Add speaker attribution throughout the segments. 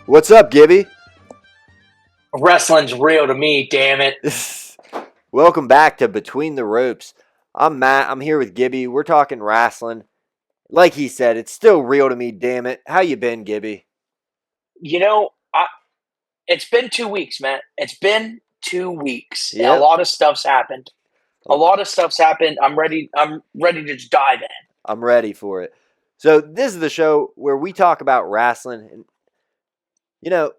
Speaker 1: What's up, Gibby?
Speaker 2: Wrestling's real to me, damn it.
Speaker 1: Welcome back to Between the Ropes. I'm Matt. I'm here with Gibby. We're talking wrestling. Like he said, it's still real to me, damn it. How you been, Gibby?
Speaker 2: You know, it's been 2 weeks, man. It's been 2 weeks. A
Speaker 1: Yep.
Speaker 2: lot of stuff's happened. I'm ready. I'm ready to just dive in.
Speaker 1: I'm ready for it. So this is the show where we talk about wrestling. And, you know,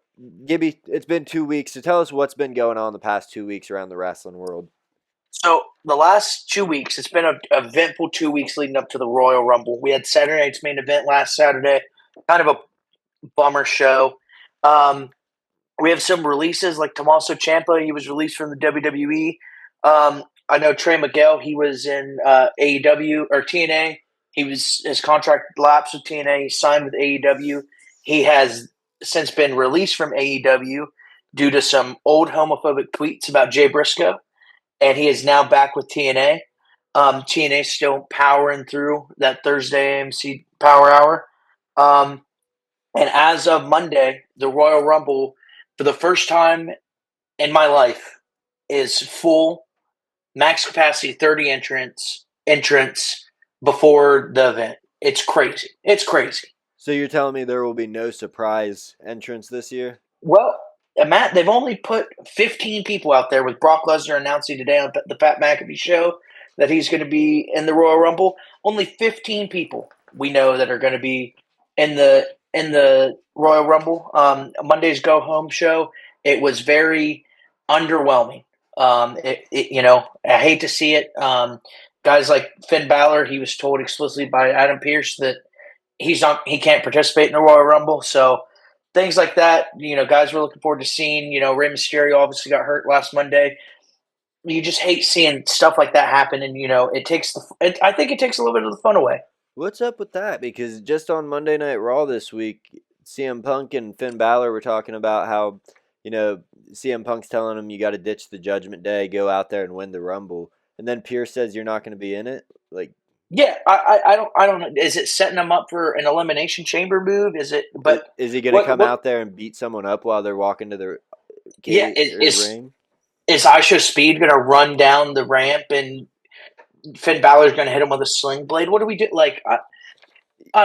Speaker 1: Gibby, it's been 2 weeks. So tell us what's been going on the past 2 weeks around the wrestling world.
Speaker 2: So the last 2 weeks, it's been an eventful 2 weeks leading up to the Royal Rumble. We had Saturday night's main event last Saturday. Kind of a bummer show. We have some releases like Tommaso Ciampa. He was released from the WWE. I know Trey Miguel. He was in AEW or TNA. His contract lapsed with TNA. He signed with AEW. He has since been released from AEW due to some old homophobic tweets about Jay Briscoe, and he is now back with TNA. TNA still powering through that Thursday AMC Power Hour. And as of Monday, the Royal Rumble, for the first time in my life, is full, max capacity, 30 entrants before the event. It's crazy. It's crazy.
Speaker 1: So you're telling me there will be no surprise entrance this year?
Speaker 2: Well, Matt, they've only put 15 people out there, with Brock Lesnar announcing today on the Pat McAfee show that he's going to be in the Royal Rumble. Only 15 people we know that are going to be in the Royal Rumble. Monday's go home show, it was very underwhelming. I hate to see it. Guys like Finn Balor, he was told explicitly by Adam Pearce that he can't participate in the Royal Rumble. So things like that, guys were looking forward to seeing. Rey Mysterio obviously got hurt last Monday. You just hate seeing stuff like that happen, and I think it takes a little bit of the fun away.
Speaker 1: What's up with that? Because just on Monday Night Raw this week, CM Punk and Finn Balor were talking about how, CM Punk's telling him you got to ditch the Judgment Day, go out there and win the Rumble. And then Pierce says you're not going to be in it?
Speaker 2: Yeah, I don't know. Is it setting them up for an elimination chamber move? Is it? But
Speaker 1: is he going to come out there and beat someone up while they're walking to the ring?
Speaker 2: Is Isha Speed going to run down the ramp and Finn Balor's going to hit him with a sling blade? What do we do? I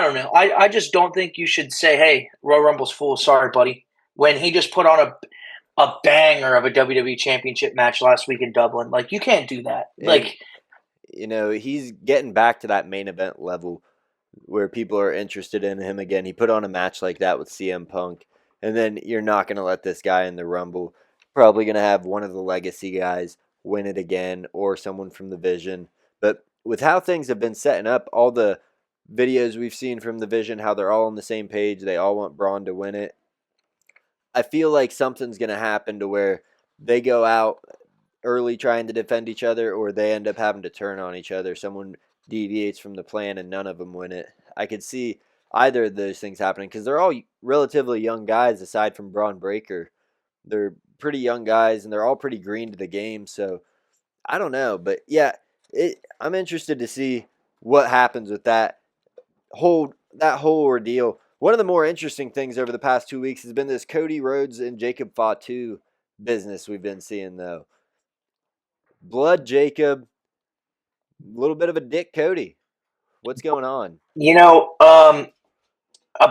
Speaker 2: don't know. I just don't think you should say, "Hey, Royal Rumble's full. Sorry, buddy." When he just put on a banger of a WWE Championship match last week in Dublin, you can't do that.
Speaker 1: He's getting back to that main event level where people are interested in him again. He put on a match like that with CM Punk, and then you're not going to let this guy in the Rumble. Probably going to have one of the legacy guys win it again, or someone from the Vision. But with how things have been setting up, all the videos we've seen from the Vision, how they're all on the same page, they all want Braun to win it. I feel like something's going to happen to where they go out early trying to defend each other, or they end up having to turn on each other. Someone deviates from the plan and none of them win it. I could see either of those things happening because they're all relatively young guys aside from Braun Breaker. They're pretty young guys and they're all pretty green to the game. So I don't know. But yeah, I'm interested to see what happens with that whole ordeal. One of the more interesting things over the past 2 weeks has been this Cody Rhodes and Jacob Fatu business we've been seeing, though. Blood Jacob, a little bit of a dick Cody. What's going on?
Speaker 2: A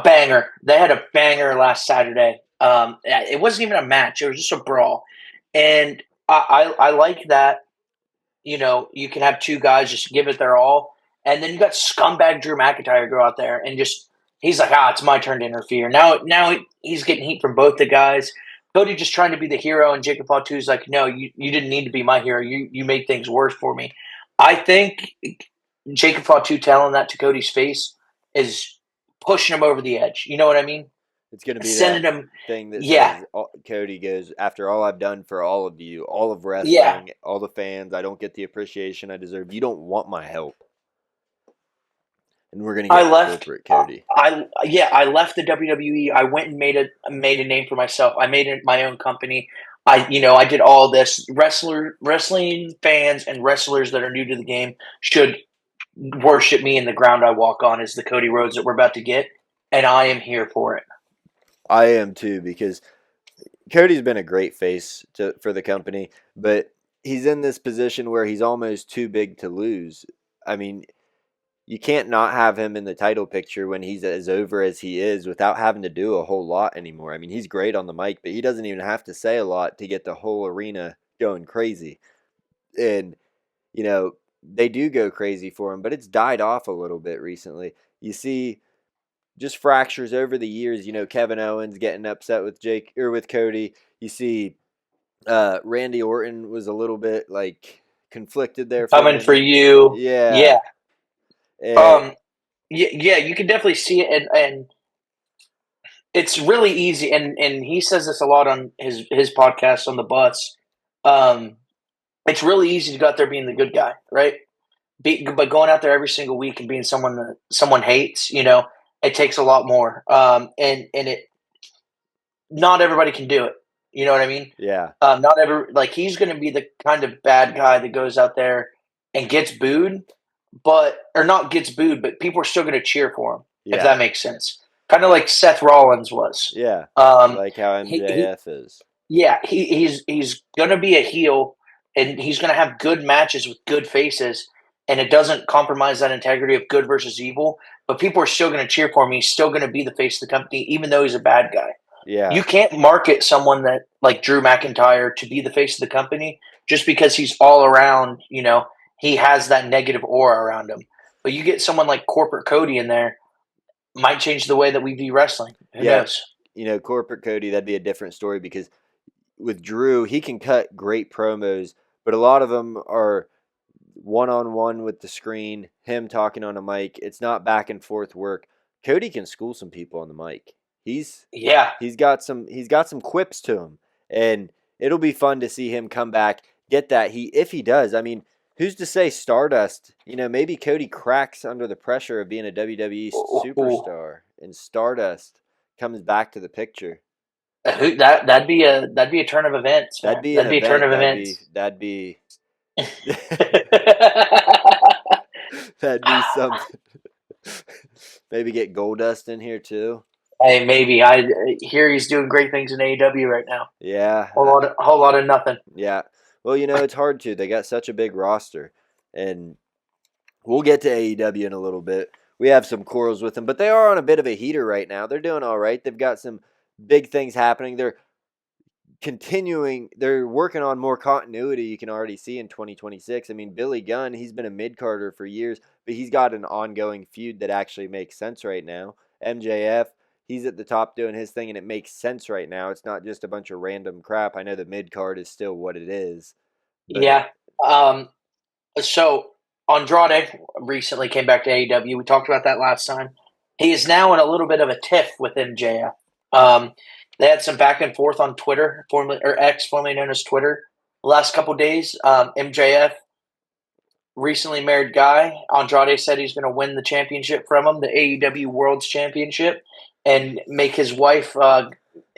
Speaker 2: banger. They had a banger last Saturday. It wasn't even a match. It was just a brawl. And I like that, you can have two guys just give it their all. And then you got scumbag Drew McIntyre go out there and he's like, it's my turn to interfere. Now he's getting heat from both the guys. Cody just trying to be the hero, and Jacob Fatu's like, no, you didn't need to be my hero. You made things worse for me. I think Jacob Fatu telling that to Cody's face is pushing him over the edge. You know what I mean?
Speaker 1: It's going to be
Speaker 2: sending
Speaker 1: that
Speaker 2: him
Speaker 1: thing that says, Cody goes, after all I've done for all of you, all of wrestling, all the fans, I don't get the appreciation I deserve. You don't want my help. And we're going to get corporate Cody.
Speaker 2: I left the WWE. I went and made a name for myself. I made my own company. I did all this. Wrestling fans and wrestlers that are new to the game should worship me in the ground I walk on, is the Cody Rhodes that we're about to get, and I am here for it.
Speaker 1: I am too because Cody's been a great face for the company, but he's in this position where he's almost too big to lose. I mean, you can't not have him in the title picture when he's as over as he is without having to do a whole lot anymore. I mean, he's great on the mic, but he doesn't even have to say a lot to get the whole arena going crazy. And, you know, they do go crazy for him, but it's died off a little bit recently. You see just fractures over the years, Kevin Owens getting upset with Jake or with Cody. You see Randy Orton was a little bit like conflicted there for a
Speaker 2: Coming for
Speaker 1: minute.
Speaker 2: you.
Speaker 1: Yeah.
Speaker 2: Yeah.
Speaker 1: Eh,
Speaker 2: Um, yeah, you can definitely see it, and it's really easy. And he says this a lot on his podcast on the bus. Um, it's really easy to go out there being the good guy, right? But going out there every single week and being someone that someone hates, it takes a lot more. And it not everybody can do it. You know what I mean?
Speaker 1: yeah.
Speaker 2: Not every like he's going to be the kind of bad guy that goes out there and gets booed, but or not gets booed, but people are still going to cheer for him if
Speaker 1: Yeah.
Speaker 2: that makes sense. Kind of like Seth Rollins was.
Speaker 1: Yeah.
Speaker 2: Um,
Speaker 1: Like how
Speaker 2: he
Speaker 1: MJF is.
Speaker 2: yeah, he's going to be a heel, and he's going to have good matches with good faces, and it doesn't compromise that integrity of good versus evil. But people are still going to cheer for him. He's still going to be the face of the company, even though he's a bad guy. You
Speaker 1: Yeah.
Speaker 2: can't market someone that like Drew McIntyre to be the face of the company just because he's all around. He has that negative aura around him. But you get someone like Corporate Cody in there, might change the way that we view wrestling. Who
Speaker 1: Yeah.
Speaker 2: knows?
Speaker 1: Corporate Cody, that'd be a different story because with Drew, he can cut great promos, but a lot of them are one on one with the screen, him talking on a mic. It's not back and forth work. Cody can school some people on the mic. He's
Speaker 2: Yeah,
Speaker 1: he's got some quips to him, and it'll be fun to see him come back, get that heat if he does. I mean, who's to say Stardust? Maybe Cody cracks under the pressure of being a WWE
Speaker 2: ooh,
Speaker 1: superstar, and Stardust comes back to the picture.
Speaker 2: that'd be a turn of events,
Speaker 1: That'd
Speaker 2: man.
Speaker 1: be an
Speaker 2: That'd be a turn
Speaker 1: event.
Speaker 2: of
Speaker 1: That'd be
Speaker 2: events.
Speaker 1: that'd be that'd be something. Maybe get Goldust in here too.
Speaker 2: Hey, maybe I hear he's doing great things in AEW right now.
Speaker 1: Yeah,
Speaker 2: Whole lot of nothing.
Speaker 1: yeah. Well, it's hard to. They got such a big roster, and we'll get to AEW in a little bit. We have some quarrels with them, but they are on a bit of a heater right now. They're doing all right. They've got some big things happening. They're working on more continuity. You can already see in 2026. I mean, Billy Gunn, he's been a mid-carder for years, but he's got an ongoing feud that actually makes sense right now. MJF, he's at the top doing his thing, and it makes sense right now. It's not just a bunch of random crap. I know the mid-card is still what it is, but
Speaker 2: Yeah. Um, so Andrade recently came back to AEW. We talked about that last time. He is now in a little bit of a tiff with MJF. They had some back and forth on Twitter, formerly or X, formerly known as Twitter, the last couple days. MJF, recently married guy, Andrade said he's going to win the championship from him, the AEW World's Championship, and make his wife.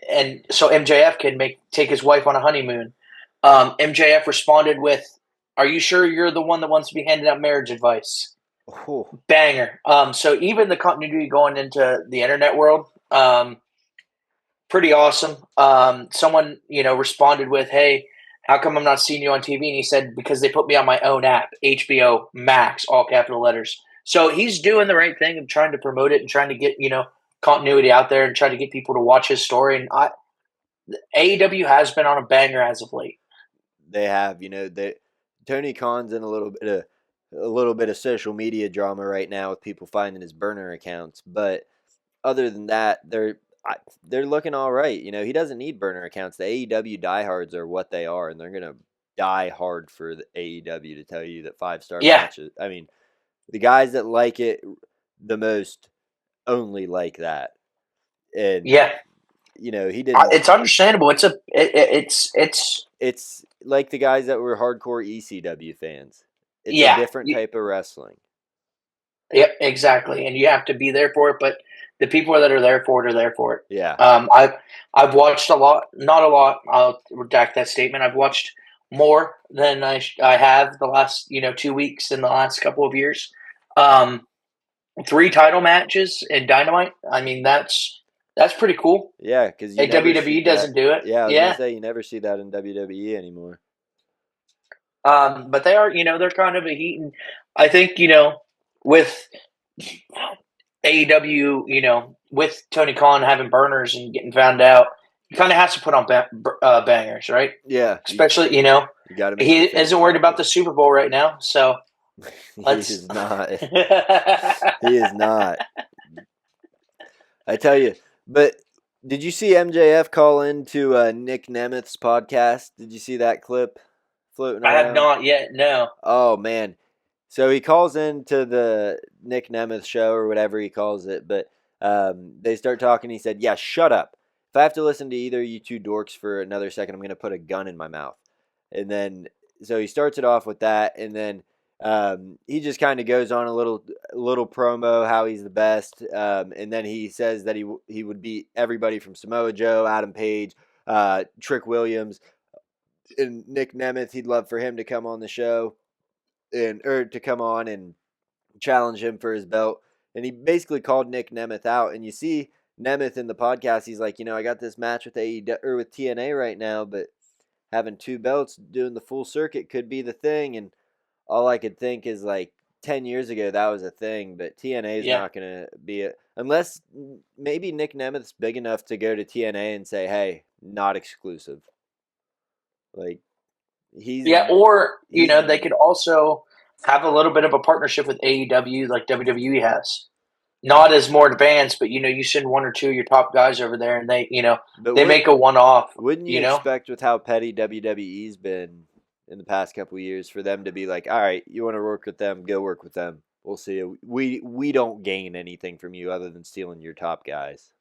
Speaker 2: And so MJF can take his wife on a honeymoon. MJF responded with, "Are you sure you're the one that wants to be handing out marriage advice?"
Speaker 1: oh,
Speaker 2: Banger. So even the continuity going into the internet world, pretty awesome. Someone responded with, "Hey, how come I'm not seeing you on TV?" And he said, "Because they put me on my own app, HBO Max, all capital letters." So he's doing the right thing and trying to promote it and trying to get continuity out there and trying to get people to watch his story. And AEW has been on a banger as of late.
Speaker 1: they have. Tony Khan's in a little bit of social media drama right now with people finding his burner accounts, but other than that, they're looking all right. He doesn't need burner accounts. The AEW diehards are what they are, and they're gonna die hard for the AEW to tell you that 5-star
Speaker 2: Yeah,
Speaker 1: matches. I mean, the guys that like it the most only like that, and
Speaker 2: yeah.
Speaker 1: he didn't.
Speaker 2: It's understandable. It's
Speaker 1: It's like the guys that were hardcore ECW fans. It's a
Speaker 2: yeah.
Speaker 1: different type of wrestling.
Speaker 2: Yep, exactly. And you have to be there for it, but the people that are there for it are there for it.
Speaker 1: Yeah,
Speaker 2: I've watched a lot, not a lot. I'll redact that statement. I've watched more than I have the last 2 weeks in the last couple of years. Um, 3 title matches in Dynamite. I mean, that's That's pretty cool.
Speaker 1: Yeah, because you
Speaker 2: Hey,
Speaker 1: never see
Speaker 2: WWE
Speaker 1: that.
Speaker 2: doesn't do it.
Speaker 1: Yeah, I was gonna
Speaker 2: Yeah.
Speaker 1: say you never see that in WWE anymore.
Speaker 2: But they are, they're kind of a heat, and I think, with AEW, with Tony Khan having burners and getting found out, he kind of has to put on bangers, right?
Speaker 1: Yeah,
Speaker 2: Especially,
Speaker 1: you got to make
Speaker 2: he
Speaker 1: the fans
Speaker 2: isn't worried about
Speaker 1: happy.
Speaker 2: the Super Bowl right now, so
Speaker 1: He
Speaker 2: let's.
Speaker 1: is not. He is not. I tell you. But did you see MJF call into Nick Nemeth's podcast? Did you see that clip floating
Speaker 2: I have
Speaker 1: around?
Speaker 2: not yet. No.
Speaker 1: Oh man. So he calls into the Nick Nemeth show or whatever he calls it, but they start talking. He said, "Yeah, shut up. If I have to listen to either of you two dorks for another second, I'm going to put a gun in my mouth." And then, so he starts it off with that, and then he just kind of goes on a little promo how he's the best, and then he says that he would beat everybody from Samoa Joe, Adam Page, Trick Williams, and Nick Nemeth. He'd love for him to come on the show and or to come on and challenge him for his belt. And he basically called Nick Nemeth out. And you see Nemeth in the podcast. He's like, I got this match with AEW or with TNA right now, but having two belts, doing the full circuit could be the thing. And all I could think is like 10 years ago that was a thing, but TNA is
Speaker 2: Yeah.
Speaker 1: not going to be it unless maybe Nick Nemeth's big enough to go to TNA and say, "Hey, not exclusive." Like he's
Speaker 2: Yeah, or
Speaker 1: he's
Speaker 2: they could also have a little bit of a partnership with AEW like WWE has. Not as more advanced, but you send one or two of your top guys over there, and
Speaker 1: but
Speaker 2: they make a one-off.
Speaker 1: wouldn't you expect with how petty WWE's been in the past couple of years for them to be like, all right, you want to work with them, go work with them. We'll see. We don't gain anything from you other than stealing your top guys.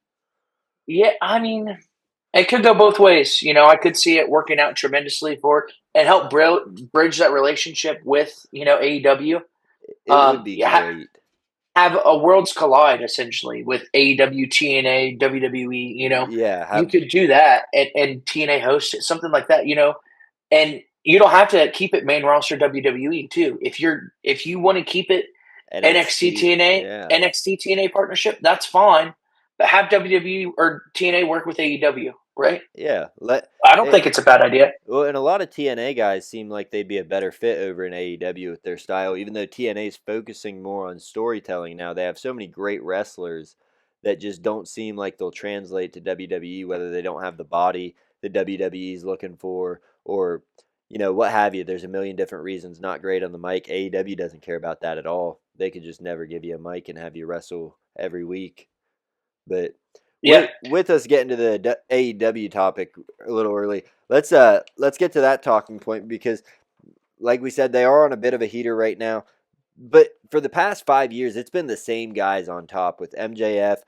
Speaker 2: Yeah, I mean, it could go both ways. I could see it working out tremendously for and help bridge that relationship with AEW.
Speaker 1: It would be
Speaker 2: Yeah,
Speaker 1: great.
Speaker 2: have a worlds collide essentially with AEW, TNA, WWE.
Speaker 1: Yeah,
Speaker 2: You
Speaker 1: have
Speaker 2: could do that and TNA host it, something like that. And you don't have to keep it main roster WWE too. If you want to keep it NXT
Speaker 1: NXT.
Speaker 2: TNA
Speaker 1: Yeah,
Speaker 2: NXT TNA partnership, that's fine. But have WWE or TNA work with AEW, right?
Speaker 1: yeah.
Speaker 2: I don't think it's a bad idea.
Speaker 1: Well, and a lot of TNA guys seem like they'd be a better fit over in AEW with their style, even though TNA is focusing more on storytelling now. They have so many great wrestlers that just don't seem like they'll translate to WWE, whether they don't have the body that WWE is looking for or, what have you. There's a million different reasons not great on the mic. AEW doesn't care about that at all. They could just never give you a mic and have you wrestle every week. But
Speaker 2: Yeah,
Speaker 1: with us getting to the AEW topic a little early, let's get to that talking point because, like we said, they are on a bit of a heater right now. But for the past 5 years, it's been the same guys on top with MJF,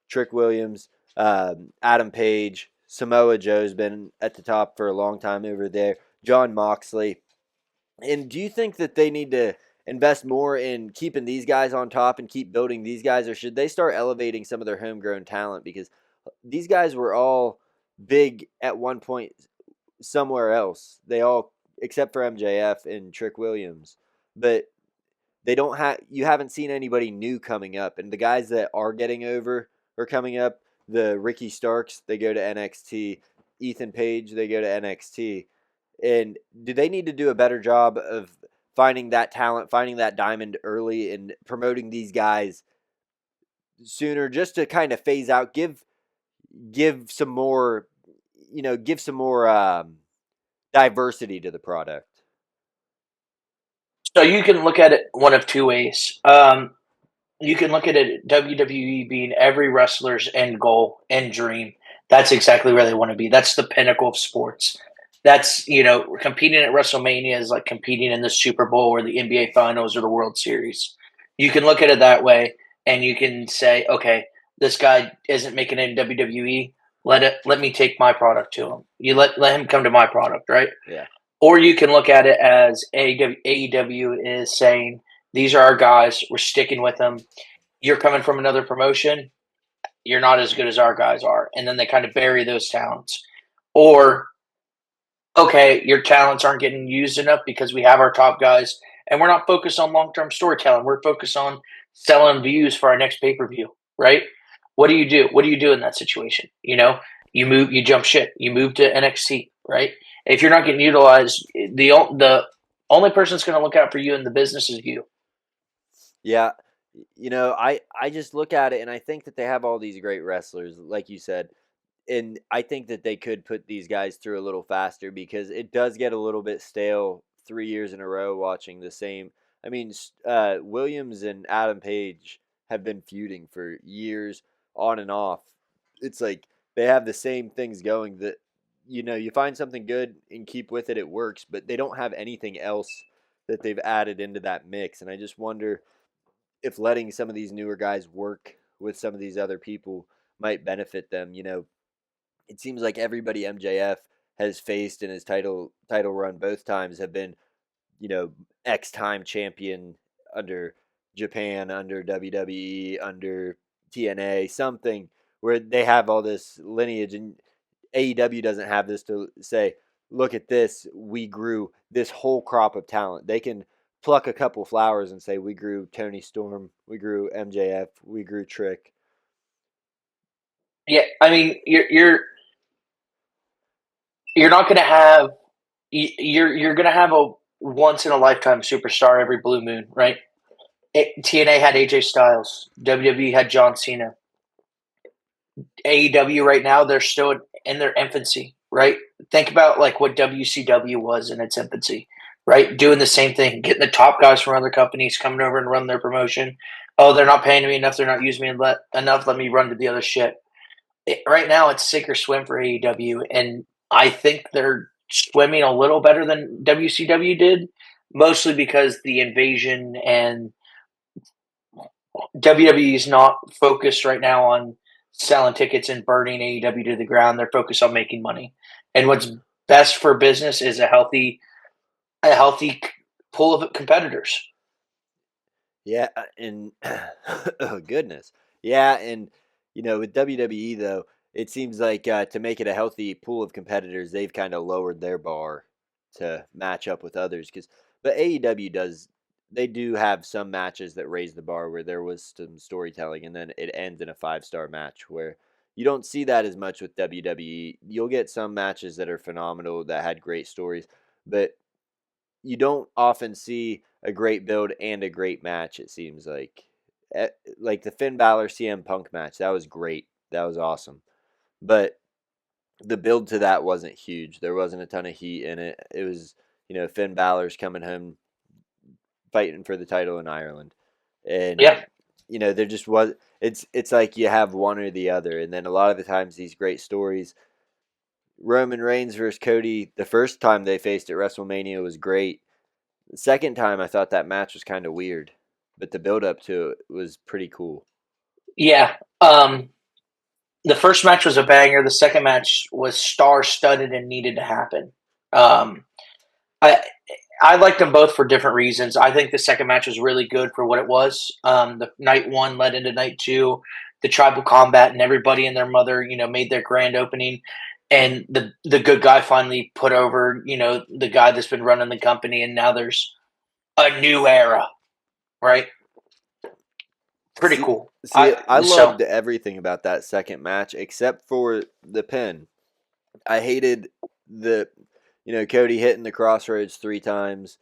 Speaker 1: Trick Williams, Adam Page, Samoa Joe's been at the top for a long time over there. John Moxley. And do you think that they need to invest more in keeping these guys on top and keep building these guys, or should they start elevating some of their homegrown talent? Because these guys were all big at one point somewhere else. They all, except for MJF and Trick Williams, but they don't have. You haven't seen anybody new coming up, and the guys that are getting over or coming up, the Ricky Starks, they go to NXT. Ethan Page, they go to NXT. And do they need to do a better job of finding that talent, finding that diamond early, and promoting these guys sooner, just to kind of phase out, give some more, give some more diversity to the product?
Speaker 2: so you can look at it one of two ways. You can look at it WWE being every wrestler's end goal, end dream. That's exactly where they want to be. That's the pinnacle of sports. That's, competing at WrestleMania is like competing in the Super Bowl or the NBA Finals or the World Series. You can look at it that way and you can say, okay, this guy isn't making it in WWE. Let me take my product to him. You let him come to my product, right?
Speaker 1: Yeah.
Speaker 2: Or you can look at it as AEW is saying, these are our guys. We're sticking with them. You're coming from another promotion. You're not as good as our guys are. And then they kind of bury those talents. Or, okay, your talents aren't getting used enough because we have our top guys and we're not focused on long term storytelling. We're focused on selling views for our next pay per view, right? what do you do? What do you do in that situation? You jump ship, you move to NXT, right? If you're not getting utilized, the only person that's going to look out for you in the business is you.
Speaker 1: Yeah, I just look at it and I think that they have all these great wrestlers, like you said, and I think that they could put these guys through a little faster because it does get a little bit stale 3 years in a row watching the same. I mean, Williams and Adam Page have been feuding for years on and off. It's like they have the same things going that you find something good and keep with it, it works, but they don't have anything else that they've added into that mix. And I just wonder if letting some of these newer guys work with some of these other people might benefit them. It seems like everybody MJF has faced in his title run both times have been, X time champion under Japan, under WWE, under TNA, something where they have all this lineage, and AEW doesn't have this to say, look at this, we grew this whole crop of talent. They can pluck a couple flowers and say we grew Tony Storm, we grew MJF, we grew Trick.
Speaker 2: Yeah, I mean, you're not going to have you're going to have a once in a lifetime superstar every blue moon, right? TNA had AJ Styles, WWE had John Cena. AEW right now, they're still in their infancy, right? Think about like what WCW was in its infancy, right? Doing the same thing, getting the top guys from other companies coming over and run their promotion. Oh, they're not paying me enough. They're not using me enough. Let me run to the other shit. Right now, it's sink or swim for AEW, and I think they're swimming a little better than WCW did, mostly because the invasion and WWE is not focused right now on selling tickets and burning AEW to the ground. They're focused on making money. And what's best for business is a healthy pool of competitors.
Speaker 1: Yeah, and oh goodness, yeah, and with WWE though, it seems like to make it a healthy pool of competitors, they've kind of lowered their bar to match up with others. But AEW does, they do have some matches that raise the bar where there was some storytelling, and then it ends in a 5-star match where you don't see that as much with WWE. You'll get some matches that are phenomenal that had great stories, but you don't often see a great build and a great match. It seems like, like the Finn Balor CM Punk match, that was great. That was awesome, but the build to that wasn't huge. There wasn't a ton of heat in it. It was Finn Balor's coming home fighting for the title in Ireland, and
Speaker 2: Yeah,
Speaker 1: there just was. It's like you have one or the other, and then a lot of the times these great stories. Roman Reigns versus Cody, the first time they faced at WrestleMania was great. The second time, I thought that match was kind of weird, but the build up to it was pretty cool.
Speaker 2: yeah. The first match was a banger. The second match was star studded and needed to happen. Um, I I liked them both for different reasons. I think the second match was really good for what it was. The night one led into night two, the tribal combat, and everybody and their mother, made their grand opening. And the good guy finally put over, the guy that's been running the company, and now there's a new era, right? Pretty
Speaker 1: See,
Speaker 2: cool.
Speaker 1: I
Speaker 2: So
Speaker 1: loved everything about that second match except for the pin. I hated the, Cody hitting the crossroads 3 times,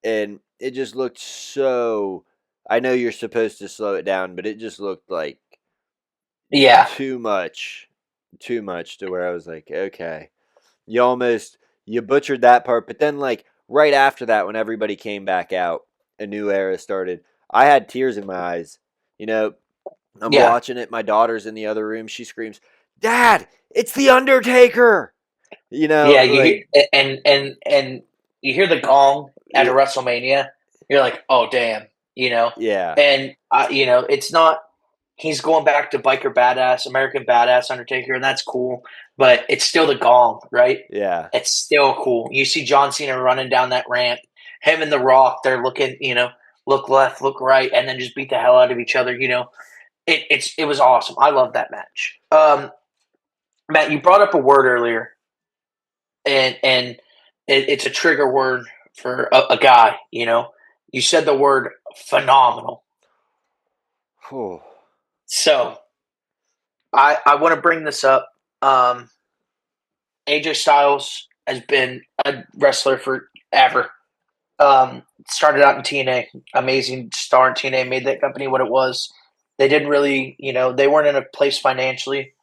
Speaker 1: and it just looked so. I know you're supposed to slow it down, but it just looked like
Speaker 2: yeah,
Speaker 1: too much, too much to where I was like, okay, you almost you butchered that part, but then like right after that, when everybody came back out, a new era started. I had tears in my eyes. You know, I'm
Speaker 2: yeah,
Speaker 1: watching it. My daughter's in the other room. She screams, "Dad, it's the Undertaker!"
Speaker 2: yeah. You
Speaker 1: Like,
Speaker 2: hear and you hear the gong at a
Speaker 1: it,
Speaker 2: WrestleMania. You're like, oh damn,
Speaker 1: yeah,
Speaker 2: and it's not. He's going back to biker badass, American badass Undertaker, and that's cool. But it's still the gong, right?
Speaker 1: yeah,
Speaker 2: It's still cool. You see John Cena running down that ramp. Him and The Rock, they're looking, look left, look right, and then just beat the hell out of each other. It was awesome. I love that match. Matt, you brought up a word earlier, and it's a trigger word for a guy. You said the word phenomenal.
Speaker 1: Whew.
Speaker 2: So I want to bring this up. AJ Styles has been a wrestler forever. Started out in TNA, amazing star in TNA, made that company what it was. They didn't really, they weren't in a place financially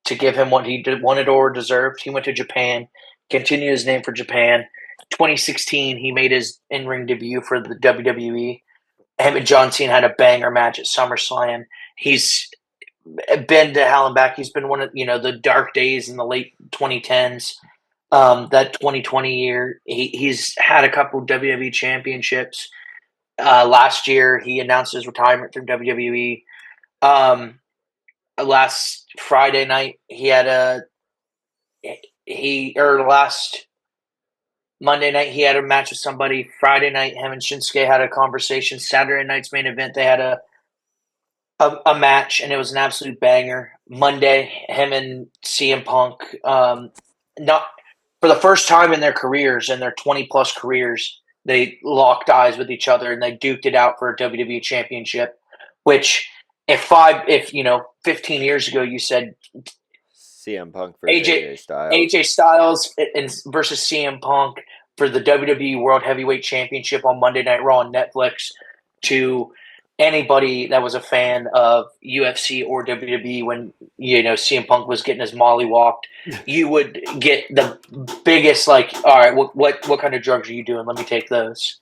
Speaker 2: to give him what he wanted or deserved. He went to Japan, continued his name for Japan. 2016, he made his in-ring debut for the WWE. Him and John Cena had a banger match at SummerSlam. He's been to hell and back. He's been one of the dark days in the late 2010s. That 2020 year, he's had a couple WWE championships. Last year, he announced his retirement from WWE. Last Friday night, last Monday night, he had a match with somebody. Friday night, him and Shinsuke had a conversation. Saturday night's main event, they had a match, and it was an absolute banger. Monday, him and CM Punk, not for the first time in their careers, in their 20 plus careers, they locked eyes with each other and they duked it out for a WWE championship. Which, if 15 years ago, you said
Speaker 1: CM Punk versus
Speaker 2: AJ
Speaker 1: AJ Styles.
Speaker 2: AJ Styles versus CM Punk for the WWE World Heavyweight Championship on Monday Night Raw on Netflix, to anybody that was a fan of UFC or WWE when CM Punk was getting his molly walked, you would get the biggest like, all right, what kind of drugs are you doing? Let me take those.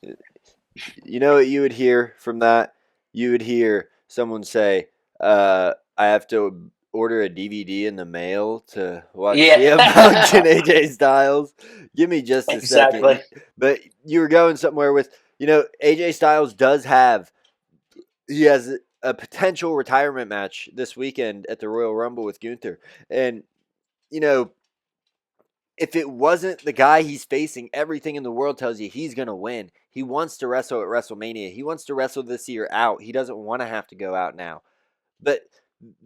Speaker 1: You know what you would hear from that? You would hear someone say, I have to order a DVD in the mail to watch
Speaker 2: Yeah,
Speaker 1: CM Punk and AJ Styles. Give me just a
Speaker 2: exactly.
Speaker 1: second. But you were going somewhere with, AJ Styles he has a potential retirement match this weekend at the Royal Rumble with Gunther. And, you know, if it wasn't the guy he's facing, everything in the world tells you he's going to win. He wants to wrestle at WrestleMania. He wants to wrestle this year out. He doesn't want to have to go out now. But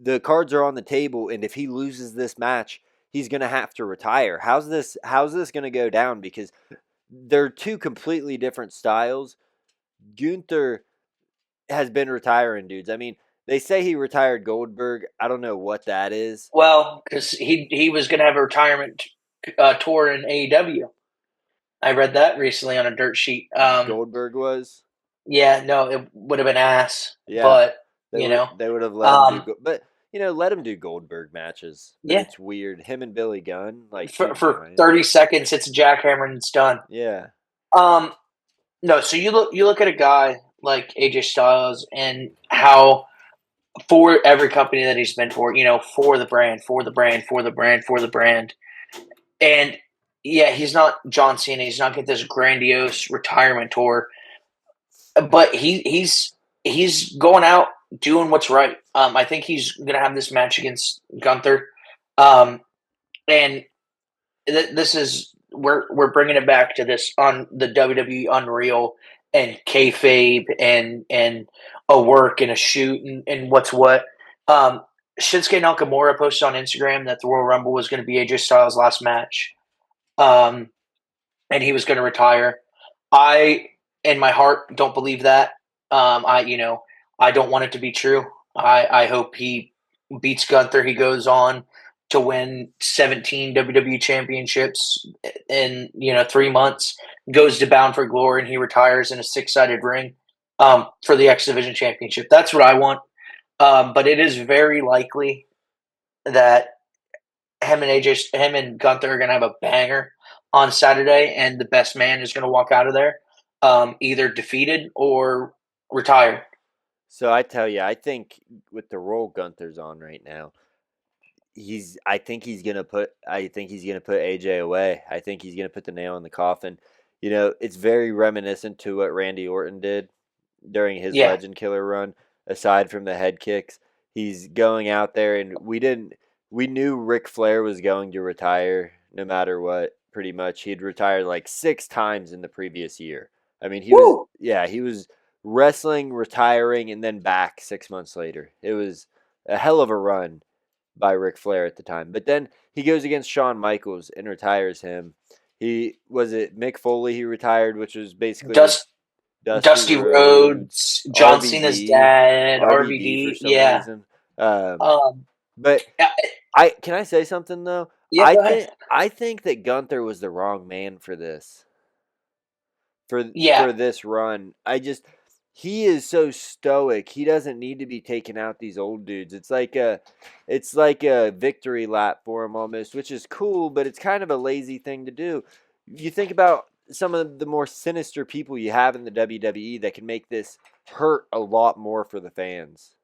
Speaker 1: the cards are on the table, and if he loses this match, he's going to have to retire. How's this going to go down? Because they're two completely different styles. Gunther has been retiring dudes. I mean, they say he retired Goldberg. I don't know what that is.
Speaker 2: Well, because he was going to have a retirement tour in AEW. I read that recently on a dirt sheet.
Speaker 1: Goldberg was.
Speaker 2: Yeah, no, it would have been ass,
Speaker 1: Yeah,
Speaker 2: but
Speaker 1: they
Speaker 2: you
Speaker 1: would
Speaker 2: know,
Speaker 1: they would have let him do,
Speaker 2: um,
Speaker 1: but let him do Goldberg matches. But
Speaker 2: yeah,
Speaker 1: it's weird. Him and Billy Gunn, like two
Speaker 2: for
Speaker 1: giants.
Speaker 2: 30 seconds, it's a jackhammer and it's done.
Speaker 1: Yeah.
Speaker 2: Um, no, so you look at a guy like AJ Styles and how for every company that he's been for, for the brand, for the brand, for the brand, for the brand, and yeah, he's not John Cena. He's not getting this grandiose retirement tour, but he's going out doing what's right. I think he's going to have this match against Gunther, and this is we're bringing it back to this on the WWE Unreal and kayfabe and a work and a shoot and what's what. Shinsuke Nakamura posted on Instagram that the Royal Rumble was going to be AJ Styles' last match, um, and he was going to retire. I, in my heart, don't believe that. I don't want it to be true. I hope he beats Gunther. He goes on to win 17 WWE championships in 3 months. Goes to Bound for Glory and he retires in a six-sided ring for the X Division Championship. That's what I want. But it is very likely that him and Gunther are going to have a banger on Saturday, and the best man is going to walk out of there either defeated or retired.
Speaker 1: So I tell you, I think with the role Gunther's on right now, I think he's gonna put AJ away. I think he's gonna put the nail in the coffin. It's very reminiscent to what Randy Orton did during his
Speaker 2: Yeah.
Speaker 1: Legend Killer run. Aside from the head kicks, he's going out there, and we knew Ric Flair was going to retire no matter what. Pretty much, he'd retired like 6 times in the previous year. I mean,
Speaker 2: Woo!
Speaker 1: he was wrestling, retiring, and then back 6 months later. It was a hell of a run by Ric Flair at the time. But then he goes against Shawn Michaels and retires him. He was it Mick Foley he retired, which was basically
Speaker 2: Dust,
Speaker 1: Dusty
Speaker 2: Dusty
Speaker 1: Rhodes,
Speaker 2: Rhodes, John Cena's
Speaker 1: RVD,
Speaker 2: dad,
Speaker 1: RVD for
Speaker 2: RVD.
Speaker 1: some
Speaker 2: Yeah.
Speaker 1: reason.
Speaker 2: Um,
Speaker 1: But
Speaker 2: Uh,
Speaker 1: I can I say something though?
Speaker 2: yeah, go ahead.
Speaker 1: I think that Gunther was the wrong man for this.
Speaker 2: Yeah,
Speaker 1: For this run. I just he is so stoic. He doesn't need to be taking out these old dudes. It's like a victory lap for him almost, which is cool, but it's kind of a lazy thing to do. You think about some of the more sinister people you have in the WWE that can make this hurt a lot more for the fans.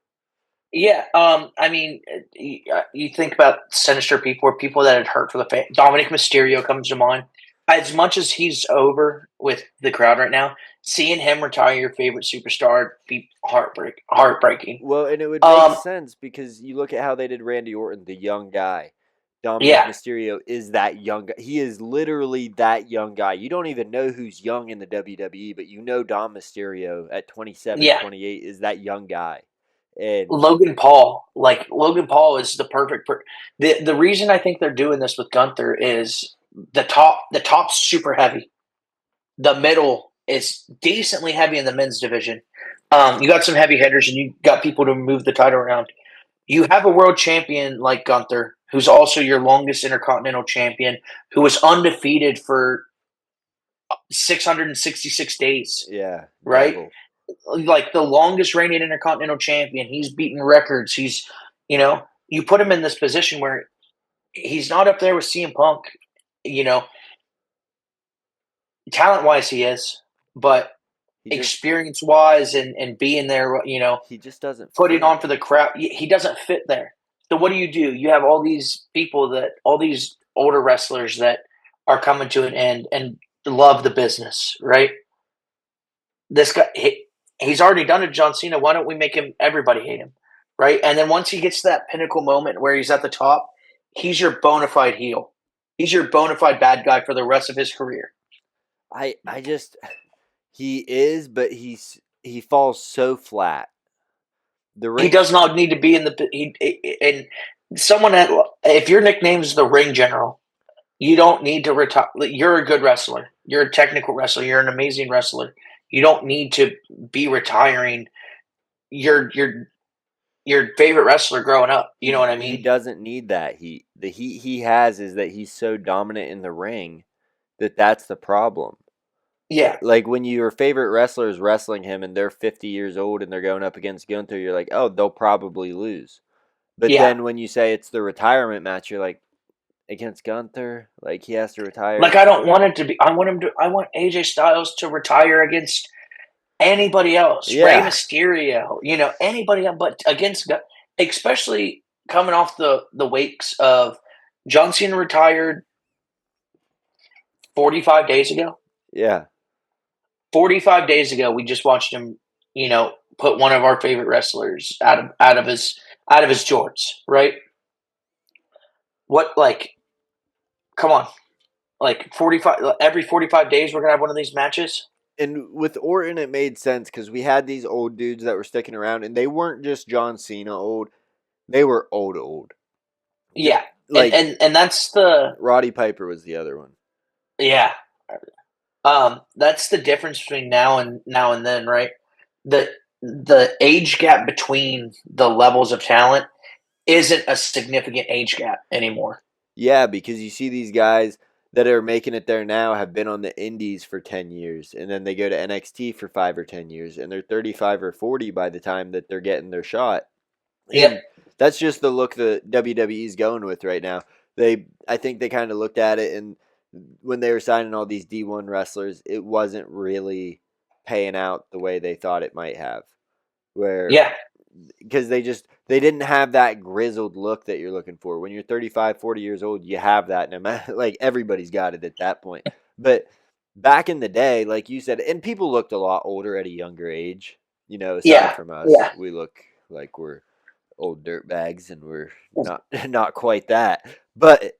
Speaker 2: yeah. I mean, you think about sinister people or people that had hurt for the fan. Dominic Mysterio comes to mind. As much as he's over with the crowd right now, seeing him retire your favorite superstar be heartbreaking.
Speaker 1: Well, and it would make
Speaker 2: Um,
Speaker 1: sense because you look at how they did Randy Orton, the young guy. Dominic
Speaker 2: yeah,
Speaker 1: Mysterio is that young guy. He is literally that young guy. You don't even know who's young in the WWE, but you know Dom Mysterio at 27,
Speaker 2: yeah.
Speaker 1: 28 is that young guy. And
Speaker 2: Logan Paul is the perfect. The reason I think they're doing this with Gunther is the top's super heavy. The middle is decently heavy in the men's division. You got some heavy hitters, and you got people to move the title around. You have a world champion like Gunther, who's also your longest intercontinental champion, who was undefeated for 666 days,
Speaker 1: yeah,
Speaker 2: right?
Speaker 1: devil.
Speaker 2: Like the longest reigning intercontinental champion. He's beaten records. You put him in this position where he's not up there with CM Punk, you know, talent wise he is, but
Speaker 1: He just
Speaker 2: experience wise and being there,
Speaker 1: he just doesn't
Speaker 2: putting on
Speaker 1: fit.
Speaker 2: for the crowd, he doesn't fit there. So what do? You have all these older wrestlers that are coming to an end and love the business, right? This guy, he's already done it, John Cena. Why don't we make him everybody hate him, right? And then once he gets to that pinnacle moment where he's at the top, he's your bona fide heel. He's your bona fide bad guy for the rest of his career.
Speaker 1: I just he is, but he falls so flat. The
Speaker 2: He
Speaker 1: ring
Speaker 2: does not need to be in the and someone that if your nickname is the Ring General, you don't need to retire. You're a good wrestler. You're a technical wrestler. You're an amazing wrestler. You don't need to be retiring your your favorite wrestler growing up. You know what I
Speaker 1: he
Speaker 2: mean?
Speaker 1: doesn't need that heat. The heat he has is that he's so dominant in the ring that that's the problem.
Speaker 2: Yeah,
Speaker 1: Like when your favorite wrestler is wrestling him and they're 50 years old and they're going up against Gunther, you're like, oh, they'll probably lose. But
Speaker 2: yeah.
Speaker 1: then when you say it's the retirement match, you're like, against Gunther, like he has to retire.
Speaker 2: Like I don't want it to be. I want him to. I want AJ Styles to retire against anybody else. Rey
Speaker 1: Yeah,
Speaker 2: Mysterio. Anybody else, but against, especially coming off the wakes of John Cena retired 45 days ago.
Speaker 1: yeah.
Speaker 2: 45 days ago, we just watched him. Put one of our favorite wrestlers out of his jorts. Right? What like? Come on. Like 45 every 45 days we're gonna have one of these matches.
Speaker 1: And with Orton, it made sense because we had these old dudes that were sticking around, and they weren't just John Cena old; they were old, old.
Speaker 2: Yeah, and
Speaker 1: Like
Speaker 2: and and that's the
Speaker 1: Roddy Piper was the other one.
Speaker 2: yeah. That's the difference between now and then, right? The age gap between the levels of talent isn't a significant age gap anymore.
Speaker 1: Yeah, because you see these guys that are making it there now have been on the indies for 10 years and then they go to NXT for 5 or 10 years and they're 35 or 40 by the time that they're getting their shot.
Speaker 2: Yep.
Speaker 1: And that's just the look the WWE is going with right now. I think they kind of looked at it and when they were signing all these D1 wrestlers, it wasn't really paying out the way they thought it might have. Where
Speaker 2: Yeah.
Speaker 1: because they didn't have that grizzled look that you're looking for. When you're 35, 40 years old, you have that no matter like everybody's got it at that point. But back in the day, like you said, and people looked a lot older at a younger age, aside
Speaker 2: Yeah.
Speaker 1: from us.
Speaker 2: Yeah.
Speaker 1: We look like we're old dirt bags and we're not not quite that. But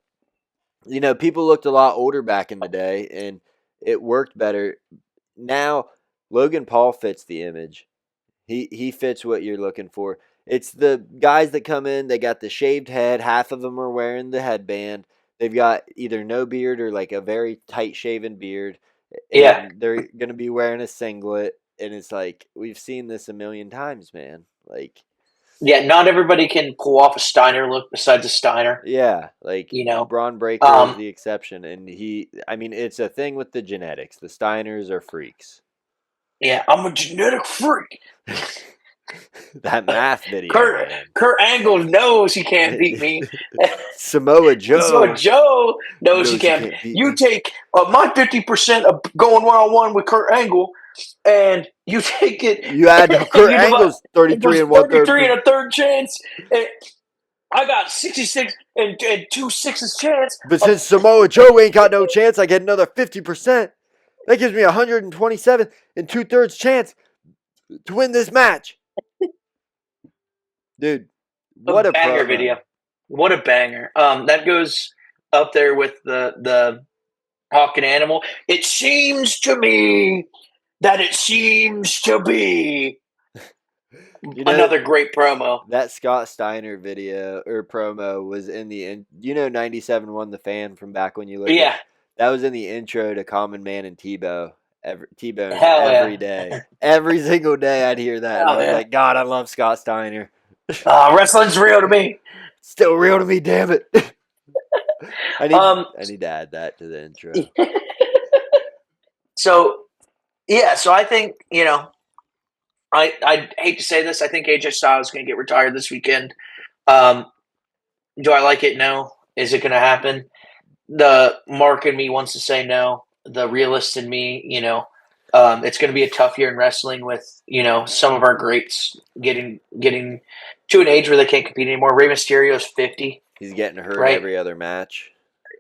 Speaker 1: people looked a lot older back in the day and it worked better. Now Logan Paul fits the image. He fits what you're looking for. It's the guys that come in, they got the shaved head, half of them are wearing the headband. They've got either no beard or like a very tight shaven beard
Speaker 2: Yeah.
Speaker 1: and they're going to be wearing a singlet and it's like we've seen this a million times, man. Like
Speaker 2: Yeah, not everybody can pull off a Steiner look besides a Steiner.
Speaker 1: Yeah, like
Speaker 2: You know,
Speaker 1: Braun Breaker is
Speaker 2: um,
Speaker 1: the exception, and I mean, it's a thing with the genetics. The Steiners are freaks.
Speaker 2: yeah, I'm a genetic freak.
Speaker 1: That math video,
Speaker 2: Kurt
Speaker 1: man.
Speaker 2: Kurt Angle knows he can't beat me.
Speaker 1: Samoa
Speaker 2: So
Speaker 1: Joe
Speaker 2: Joe knows he
Speaker 1: knows he
Speaker 2: can't.
Speaker 1: can't beat
Speaker 2: You
Speaker 1: me.
Speaker 2: take my 50% of going 1-on-one with Kurt Angle, and you take it
Speaker 1: You add
Speaker 2: and
Speaker 1: Kurt
Speaker 2: you divide
Speaker 1: Angle's 33
Speaker 2: equals
Speaker 1: and one
Speaker 2: 33
Speaker 1: third.
Speaker 2: and a third chance. And I got 66 and 2/6 chance
Speaker 1: But
Speaker 2: of
Speaker 1: since Samoa Joe ain't got no chance, I get another 50%. That gives me 127 and two thirds chance to win this match. Dude,
Speaker 2: a
Speaker 1: what a
Speaker 2: banger video.
Speaker 1: promo.
Speaker 2: What a banger. That goes up there with the Hawk and Animal. It seems to me that it seems to be
Speaker 1: You know,
Speaker 2: another great promo.
Speaker 1: that Scott Steiner video or promo was in you know 97 won the fan from back when you look at
Speaker 2: Yeah,
Speaker 1: that was in the intro to Common Man and T-Bone
Speaker 2: hell
Speaker 1: every
Speaker 2: yeah.
Speaker 1: day. Every single day I'd hear that and
Speaker 2: Oh
Speaker 1: I'd be
Speaker 2: yeah.
Speaker 1: like, God, I love Scott Steiner.
Speaker 2: Wrestling's real to me.
Speaker 1: Still real to me, damn it. I need
Speaker 2: Um,
Speaker 1: I need to add that to the intro.
Speaker 2: so yeah, so I think I hate to say this, I think AJ Styles is going to get retired this weekend. Um, do I like it? No. Is it going to happen? The mark in me wants to say no. The realist in me, it's going to be a tough year in wrestling with some of our greats getting to an age where they can't compete anymore. Rey Mysterio is 50,
Speaker 1: He's getting hurt
Speaker 2: right?
Speaker 1: every other match.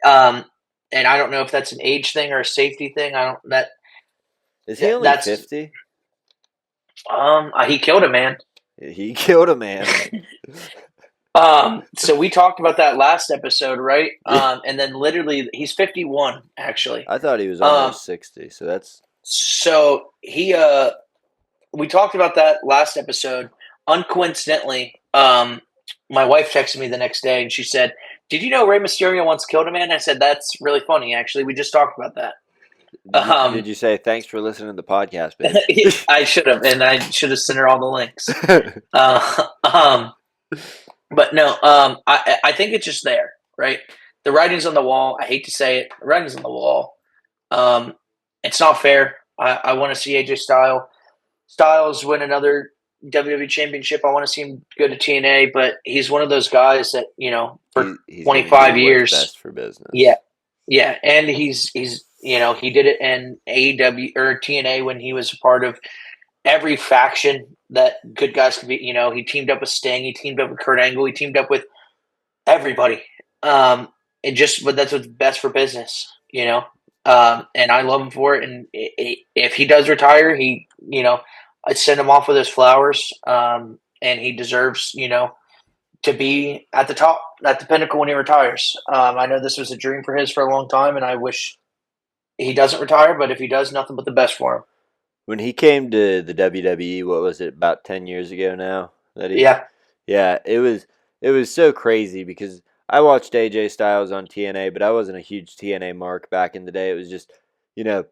Speaker 2: Um, and I don't know if that's an age thing or a safety thing. I don't that
Speaker 1: Is he only
Speaker 2: that's
Speaker 1: 50?
Speaker 2: he killed a man.
Speaker 1: He killed a man.
Speaker 2: So we talked about that last episode, right?
Speaker 1: Yeah.
Speaker 2: And then literally he's 51 actually.
Speaker 1: I thought he was
Speaker 2: Um,
Speaker 1: almost 60, so that's
Speaker 2: so he we talked about that last episode. Uncoincidentally, my wife texted me the next day and she said, "Did you know Rey Mysterio once killed a man?" I said, "That's really funny. Actually, we just talked about that."
Speaker 1: did
Speaker 2: Um,
Speaker 1: you say thanks for listening to the podcast, bitch?
Speaker 2: I should have, and I should have sent her all the links. Uh, um, but no, I think it's just there, right? The writing's on the wall. I hate to say it, the writing's on the wall. Um, it's not fair. I want to see AJ Styles win another WWE Championship. I want to see him go to TNA, but he's one of those guys that for
Speaker 1: He's going to do
Speaker 2: 25 years.
Speaker 1: what's best for
Speaker 2: Yeah,
Speaker 1: business.
Speaker 2: yeah, and he's he did it in AEW or TNA when he was a part of every faction that good guys could be. He teamed up with Sting, he teamed up with Kurt Angle, he teamed up with everybody. And just but that's what's best for business. And I love him for it. And if he does retire, I'd send him off with his flowers. And he deserves, to be at the top, at the pinnacle when he retires. I know this was a dream for his for a long time, and I wish he doesn't retire. But if he does, nothing but the best for him.
Speaker 1: When he came to the WWE, what was it, about 10 years ago now?
Speaker 2: Yeah,
Speaker 1: Yeah, it was so crazy because I watched AJ Styles on TNA, but I wasn't a huge TNA mark back in the day. It was just, you know,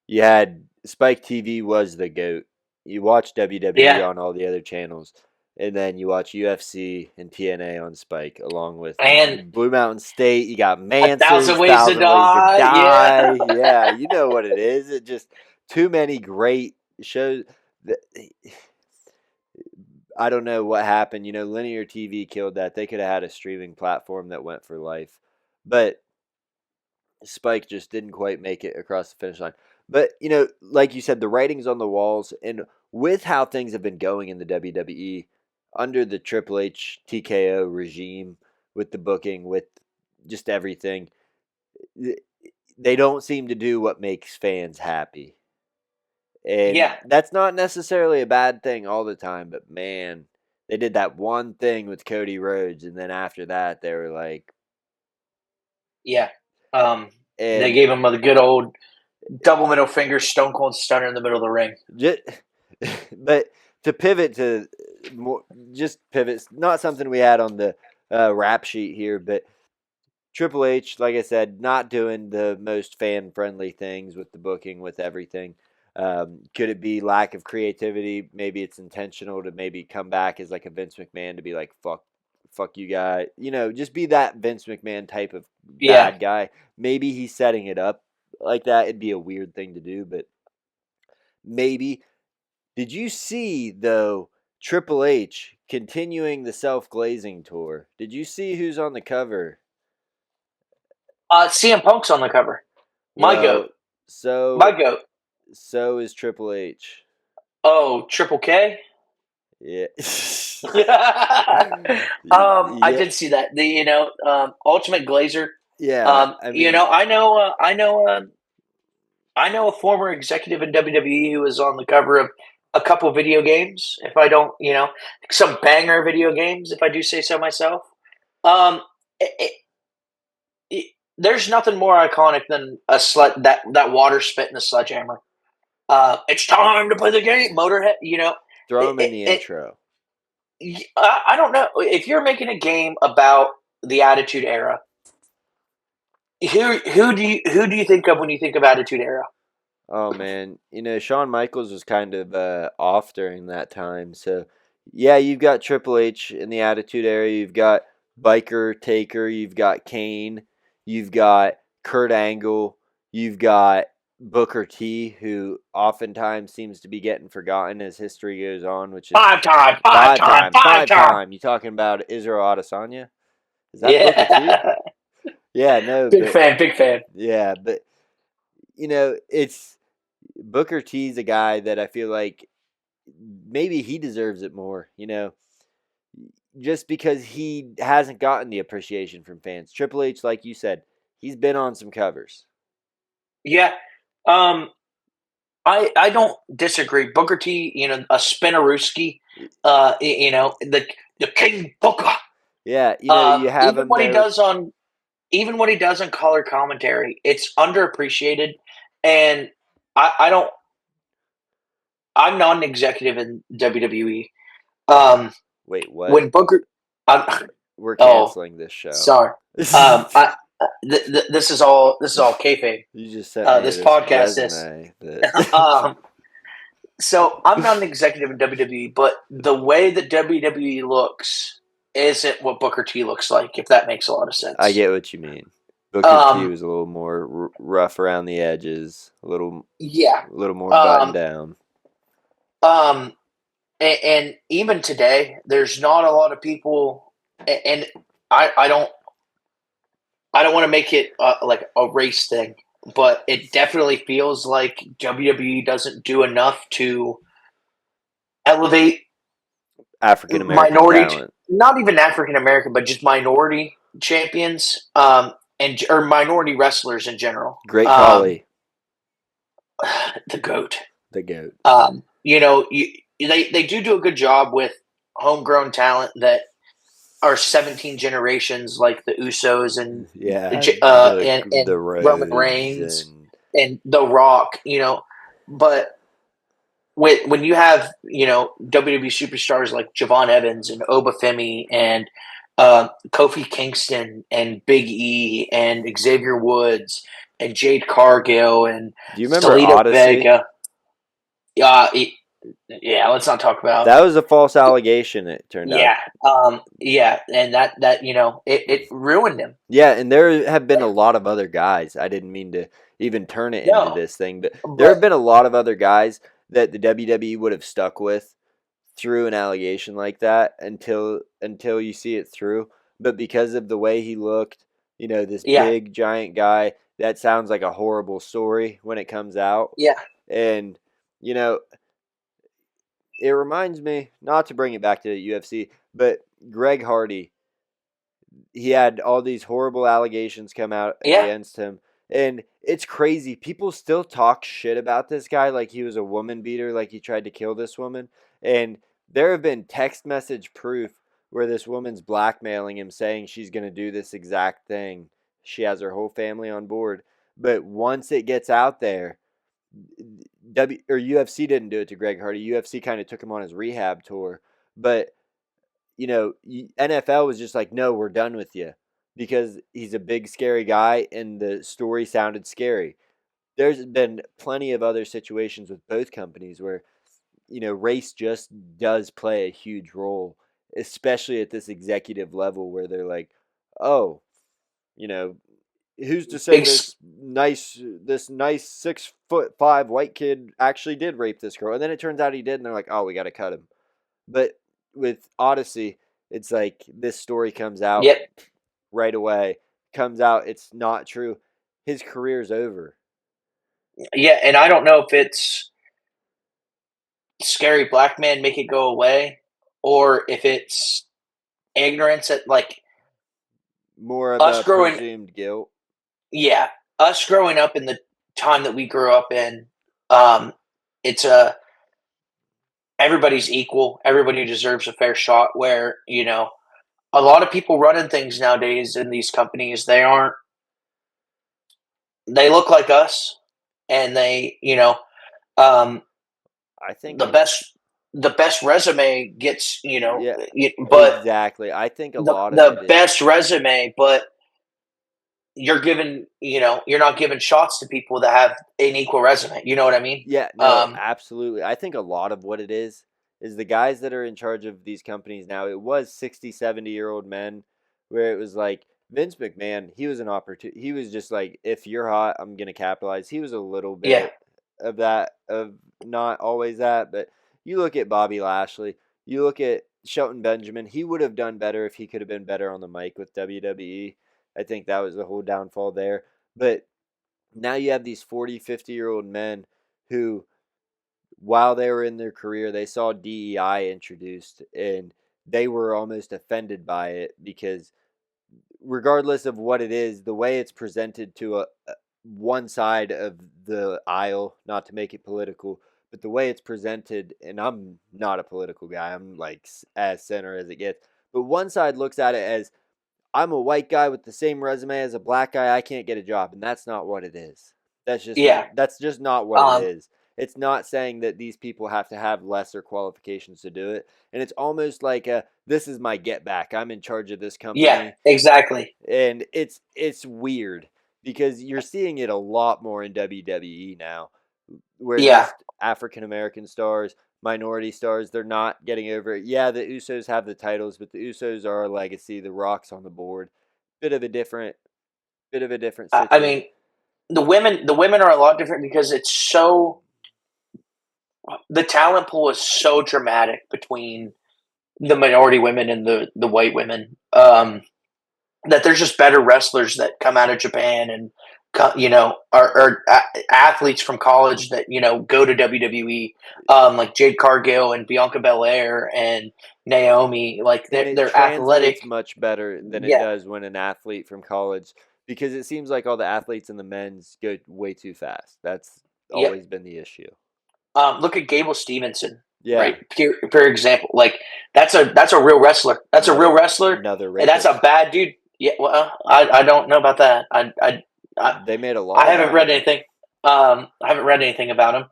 Speaker 1: you had Spike TV was the GOAT. You watch WWE
Speaker 2: yeah,
Speaker 1: on all the other channels, and then you watch UFC and TNA on Spike, along with
Speaker 2: and
Speaker 1: Blue Mountain State. You got
Speaker 2: 1,000
Speaker 1: Manson's
Speaker 2: ways to
Speaker 1: Thousand Ways to
Speaker 2: die. Yeah,
Speaker 1: Die. Yeah, you know what it is. It just too many great shows. That, I don't know what happened. Linear TV killed that. They could have had a streaming platform that went for life, but Spike just didn't quite make it across the finish line. But, like you said, the writing's on the walls. And with how things have been going in the WWE under the Triple H TKO regime, with the booking, with just everything, they don't seem to do what makes fans happy. And
Speaker 2: yeah,
Speaker 1: that's not necessarily a bad thing all the time. But, man, they did that one thing with Cody Rhodes. And then after that, they were like,
Speaker 2: yeah. Um, they
Speaker 1: and
Speaker 2: gave him the good old double middle finger, Stone Cold Stunner in the middle of the ring.
Speaker 1: just, but to pivot to more, just pivots, not something we had on the rap sheet here, but Triple H, like I said, not doing the most fan friendly things with the booking, with everything. Could it be lack of creativity? Maybe it's intentional to maybe come back as like a Vince McMahon to be like, fuck you guy. Just be that Vince McMahon type of
Speaker 2: Yeah.
Speaker 1: bad guy. Maybe he's setting it up like that. It'd be a weird thing to do, but maybe. Did you see though Triple H continuing the self glazing tour? Did you see who's on the cover?
Speaker 2: CM Punk's on the cover. My goat.
Speaker 1: Well, so
Speaker 2: My goat.
Speaker 1: so is Triple H.
Speaker 2: Oh, Triple K.
Speaker 1: Yeah.
Speaker 2: I
Speaker 1: Yeah.
Speaker 2: did see that. The Ultimate Glazer.
Speaker 1: Yeah. I mean,
Speaker 2: I know a former executive in WWE who was on the cover of a couple video games. If I don't, some banger video games, if I do say so myself. Um, it, there's nothing more iconic than a that water spit in the sledgehammer. It's time to play the game, Motorhead.
Speaker 1: throw
Speaker 2: It,
Speaker 1: him in
Speaker 2: it,
Speaker 1: the
Speaker 2: it,
Speaker 1: intro.
Speaker 2: I don't know if you're making a game about the Attitude Era. Who do you think of when you think of Attitude Era?
Speaker 1: Oh man, Shawn Michaels was kind of off during that time. So yeah, you've got Triple H in the Attitude Era. You've got Biker Taker. You've got Kane. You've got Kurt Angle. You've got Booker T, who oftentimes seems to be getting forgotten as history goes on, which is
Speaker 2: Five time, five
Speaker 1: five
Speaker 2: time,
Speaker 1: time,
Speaker 2: five
Speaker 1: five
Speaker 2: time.
Speaker 1: time. You talking about Israel Adesanya? Is that Booker T?
Speaker 2: Yeah,
Speaker 1: Yeah, no,
Speaker 2: big
Speaker 1: but
Speaker 2: fan, big fan.
Speaker 1: yeah, but it's Booker T's a guy that I feel like maybe he deserves it more, just because he hasn't gotten the appreciation from fans. Triple H, like you said, he's been on some covers.
Speaker 2: Yeah, um, I don't disagree. Booker T, a Spinaruski, the King Booker.
Speaker 1: Yeah, you have
Speaker 2: Even
Speaker 1: him
Speaker 2: what he
Speaker 1: there.
Speaker 2: does on even what he does on color commentary, it's underappreciated. And I don't. I'm not an executive in WWE. Um,
Speaker 1: Wait, what?
Speaker 2: when Booker, I'm,
Speaker 1: We're
Speaker 2: oh,
Speaker 1: canceling this show.
Speaker 2: sorry. This is all kayfabe.
Speaker 1: You just sent me
Speaker 2: This
Speaker 1: this
Speaker 2: podcast is.
Speaker 1: resume that.
Speaker 2: Um, so I'm not an executive in WWE, but the way that WWE looks isn't what Booker T looks like. If that makes a lot of
Speaker 1: I
Speaker 2: sense.
Speaker 1: get what you mean. Booker T
Speaker 2: Um,
Speaker 1: was a little more rough around the edges,
Speaker 2: yeah.
Speaker 1: a little more buttoned
Speaker 2: Um,
Speaker 1: down.
Speaker 2: um, and even today, there's not a lot of people, and I don't want to make it like a race thing, but it definitely feels like WWE doesn't do enough to elevate
Speaker 1: African American
Speaker 2: minority,
Speaker 1: talent.
Speaker 2: not even African American, but just minority champions, and or minority wrestlers in general.
Speaker 1: Great Khali,
Speaker 2: The goat.
Speaker 1: the goat.
Speaker 2: They do a good job with homegrown talent that are 17 generations, like the Usos and
Speaker 1: Yeah, the
Speaker 2: and
Speaker 1: the
Speaker 2: Roman
Speaker 1: Rhodes
Speaker 2: Reigns
Speaker 1: and
Speaker 2: and The Rock. But when you have WWE superstars like Javon Evans and Obafemi and Kofi Kingston and Big E and Xavier Woods and Jade Cargill and
Speaker 1: do you remember
Speaker 2: Salito
Speaker 1: Odyssey?
Speaker 2: Vega, yeah, let's not talk about.
Speaker 1: That was a false allegation. It turned out.
Speaker 2: Yeah, and that it ruined him.
Speaker 1: Yeah, and there have been a lot of other guys. I didn't mean to even turn it into
Speaker 2: No,
Speaker 1: this thing, but there
Speaker 2: but
Speaker 1: have been a lot of other guys that the WWE would have stuck with through an allegation like that until you see it through. But because of the way he looked, this
Speaker 2: yeah,
Speaker 1: big giant guy, that sounds like a horrible story when it comes out.
Speaker 2: yeah,
Speaker 1: And you know, it reminds me not to bring it back to the UFC, but Greg Hardy, he had all these horrible allegations come out
Speaker 2: yeah,
Speaker 1: against him. And it's crazy. People still talk shit about this guy like he was a woman beater, like he tried to kill this woman. And there have been text message proof where this woman's blackmailing him, saying she's going to do this exact thing. She has her whole family on board. But once it gets out there, UFC didn't do it to Greg Hardy. UFC kind of took him on his rehab tour. But NFL was just like, no, we're done with you because he's a big, scary guy and the story sounded scary. there's been plenty of other situations with both companies where race just does play a huge role, especially at this executive level where they're like, oh, you know, who's to say
Speaker 2: Big,
Speaker 1: this nice 6'5" white kid actually did rape this girl, and then it turns out he did, and they're like, oh, we got to cut him. But with Odyssey, it's like this story comes out
Speaker 2: yep,
Speaker 1: right away, comes out, it's not true. His career's over.
Speaker 2: yeah, and I don't know if it's scary black man make it go away, or if it's ignorance at like
Speaker 1: More of
Speaker 2: us
Speaker 1: a
Speaker 2: growing.
Speaker 1: presumed guilt.
Speaker 2: Yeah, us growing up in the time that we grew up in. Um, it's a everybody's equal. Everybody deserves a fair shot. Where a lot of people running things nowadays in these companies, they aren't. They look like us, and um,
Speaker 1: I think
Speaker 2: the best the best resume gets
Speaker 1: yeah,
Speaker 2: but
Speaker 1: exactly. I think a
Speaker 2: the
Speaker 1: lot of it
Speaker 2: the
Speaker 1: is
Speaker 2: best resume, but you're not giving shots to people that have an equal resume. You know what I mean?
Speaker 1: yeah, no,
Speaker 2: Um,
Speaker 1: absolutely. I think a lot of what it is the guys that are in charge of these companies now. It was 60, 70-year-old men where it was like Vince McMahon, he was an opportunity. He was just like, if you're hot, I'm going to capitalize. He was a little
Speaker 2: yeah,
Speaker 1: bit of that, of not always that, but you look at Bobby Lashley, you look at Shelton Benjamin, he would have done better if he could have been better on the mic with WWE. I think that was the whole downfall there. But now you have these 40, 50-year-old men who, while they were in their career, they saw DEI introduced and they were almost offended by it because, regardless of what it is, the way it's presented to one side of the aisle, not to make it political, but the way it's presented, and I'm not a political guy, I'm like as center as it gets, but one side looks at it as, I'm a white guy with the same resume as a black guy. I can't get a job, and that's not what it is.
Speaker 2: yeah.
Speaker 1: That's just not what it
Speaker 2: Um,
Speaker 1: is. It's not saying that these people have to have lesser qualifications to do it, and it's almost like this is my get back. I'm in charge of this
Speaker 2: yeah,
Speaker 1: company,
Speaker 2: exactly.
Speaker 1: and it's weird because you're seeing it a lot more in WWE now, where
Speaker 2: Yeah,
Speaker 1: just African American stars, minority stars, they're not getting over it. Yeah, the Usos have the titles, but the Usos are a legacy. The Rock's on the board. Bit of a different, bit of a different
Speaker 2: I
Speaker 1: situation.
Speaker 2: mean the women are a lot different because it's so the talent pool is so dramatic between the minority women and the white women. That there's just better wrestlers that come out of Japan and are athletes from college that go to WWE, like Jade Cargill and Bianca Belair and Naomi. Like
Speaker 1: And it
Speaker 2: they're athletic.
Speaker 1: translates much better than it
Speaker 2: Yeah,
Speaker 1: does when an athlete from college, because it seems like all the athletes in the men's go way too fast. That's
Speaker 2: yep.
Speaker 1: always been the issue.
Speaker 2: Look at Gable Stevenson, right?
Speaker 1: Yeah,
Speaker 2: For example, like that's a real wrestler. That's a real
Speaker 1: another
Speaker 2: wrestler,
Speaker 1: another
Speaker 2: and that's a
Speaker 1: rapist.
Speaker 2: bad dude. Yeah, well, I don't know about that. I
Speaker 1: They made a law
Speaker 2: I haven't
Speaker 1: about
Speaker 2: read
Speaker 1: him.
Speaker 2: anything. I haven't read anything about him.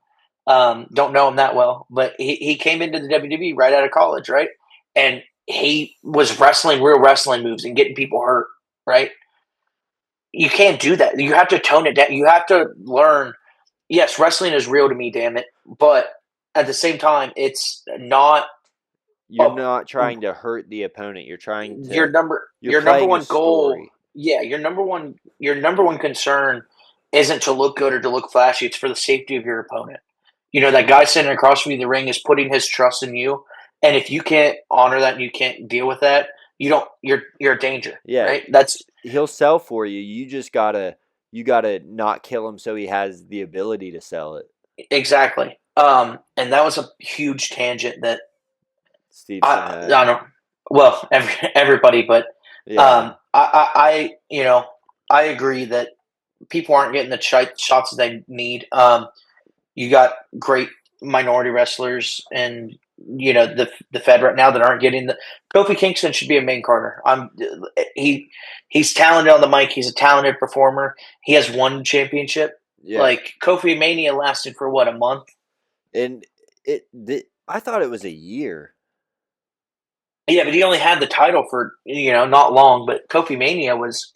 Speaker 2: Don't know him that well, but he came into the WWE right out of college, right? And he was wrestling real wrestling moves and getting people hurt, right? You can't do that. You have to tone it down. You have to learn. Yes, wrestling is real to me, damn it. But at the same time, it's not
Speaker 1: You're
Speaker 2: a,
Speaker 1: not trying to hurt the opponent. You're
Speaker 2: your number
Speaker 1: playing a
Speaker 2: one goal.
Speaker 1: story.
Speaker 2: Yeah, your number one concern isn't to look good or to look flashy. It's for the safety of your opponent. That guy sitting across from you in the ring is putting his trust in you, and if you can't honor that and you can't deal with that, you're a danger,
Speaker 1: Yeah,
Speaker 2: right? That's
Speaker 1: he'll sell for you. You gotta not kill him so he has the ability to sell it.
Speaker 2: exactly. And that was a huge tangent that
Speaker 1: Stevenson
Speaker 2: I
Speaker 1: had.
Speaker 2: don't. Well, everybody, but
Speaker 1: Yeah.
Speaker 2: I agree that people aren't getting the shots that they need. You got great minority wrestlers, and the Fed right now that aren't getting the. Kofi Kingston should be a main carder. He's talented on the mic. He's a talented performer. He has one championship.
Speaker 1: Yeah.
Speaker 2: Like Kofi Mania lasted for what, a month?
Speaker 1: And I thought it was a year.
Speaker 2: Yeah, but he only had the title for not long. But Kofi Mania was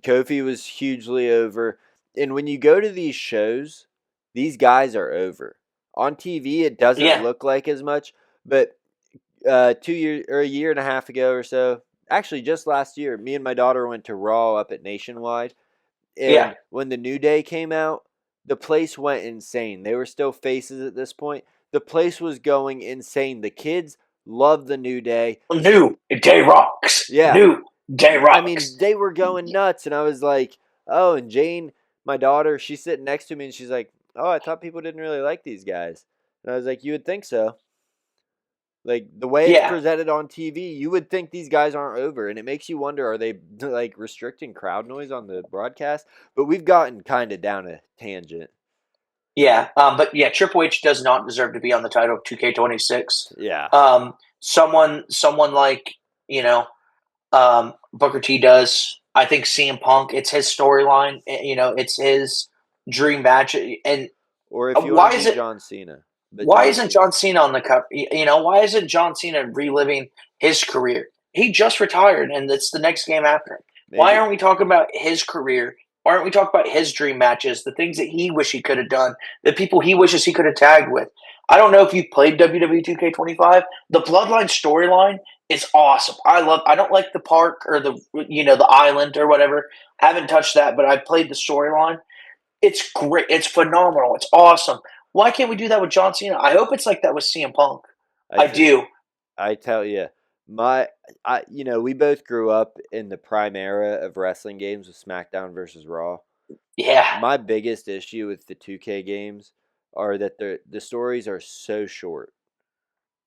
Speaker 1: Kofi was hugely over. And when you go to these shows, these guys are over. On TV, it doesn't
Speaker 2: Yeah,
Speaker 1: look like as much, but 2 years or a year and a half ago or so, actually just last year, me and my daughter went to Raw up at Nationwide,
Speaker 2: yeah.
Speaker 1: and when the New Day came out, the place went insane. They were still faces at this point. The place was going insane. The kids loved the New Day.
Speaker 2: New Day rocks.
Speaker 1: Yeah,
Speaker 2: New Day
Speaker 1: I mean,
Speaker 2: rocks.
Speaker 1: they were going nuts, and I was like, "Oh!" And Jane, my daughter, she's sitting next to me, and she's like, "Oh, I thought people didn't really like these guys." And I was like, "You would think so. Like the way it's
Speaker 2: Yeah,
Speaker 1: presented on TV, you would think these guys aren't over." And it makes you wonder: are they like restricting crowd noise on the broadcast? But we've gotten kind of down a tangent.
Speaker 2: yeah. But yeah, Triple H does not deserve to be on the title of 2K26.
Speaker 1: Yeah,
Speaker 2: Someone like you know Booker T does. I think CM Punk. It's his storyline. It's his dream match. And
Speaker 1: or if you want to
Speaker 2: why is
Speaker 1: do
Speaker 2: it?
Speaker 1: John Cena, but
Speaker 2: Why
Speaker 1: John
Speaker 2: isn't
Speaker 1: Cena,
Speaker 2: John Cena on the cup? Why isn't John Cena reliving his career? He just retired, and it's the next game after him. Why
Speaker 1: maybe.
Speaker 2: aren't we talking about his career? Why aren't we talking about his dream matches, the things that he wish he could have done, the people he wishes he could have tagged with? I don't know if you've played WWE 2K25. The Bloodline storyline is awesome. I don't like the park or the island or whatever. I haven't touched that, but I played the storyline. It's great. It's phenomenal. It's awesome. Why can't we do that with John Cena? I hope it's like that with CM Punk.
Speaker 1: I
Speaker 2: I
Speaker 1: th-
Speaker 2: do.
Speaker 1: I tell you, my we both grew up in the prime era of wrestling games with SmackDown versus Raw.
Speaker 2: Yeah.
Speaker 1: My biggest issue with the 2K games are that the stories are so short.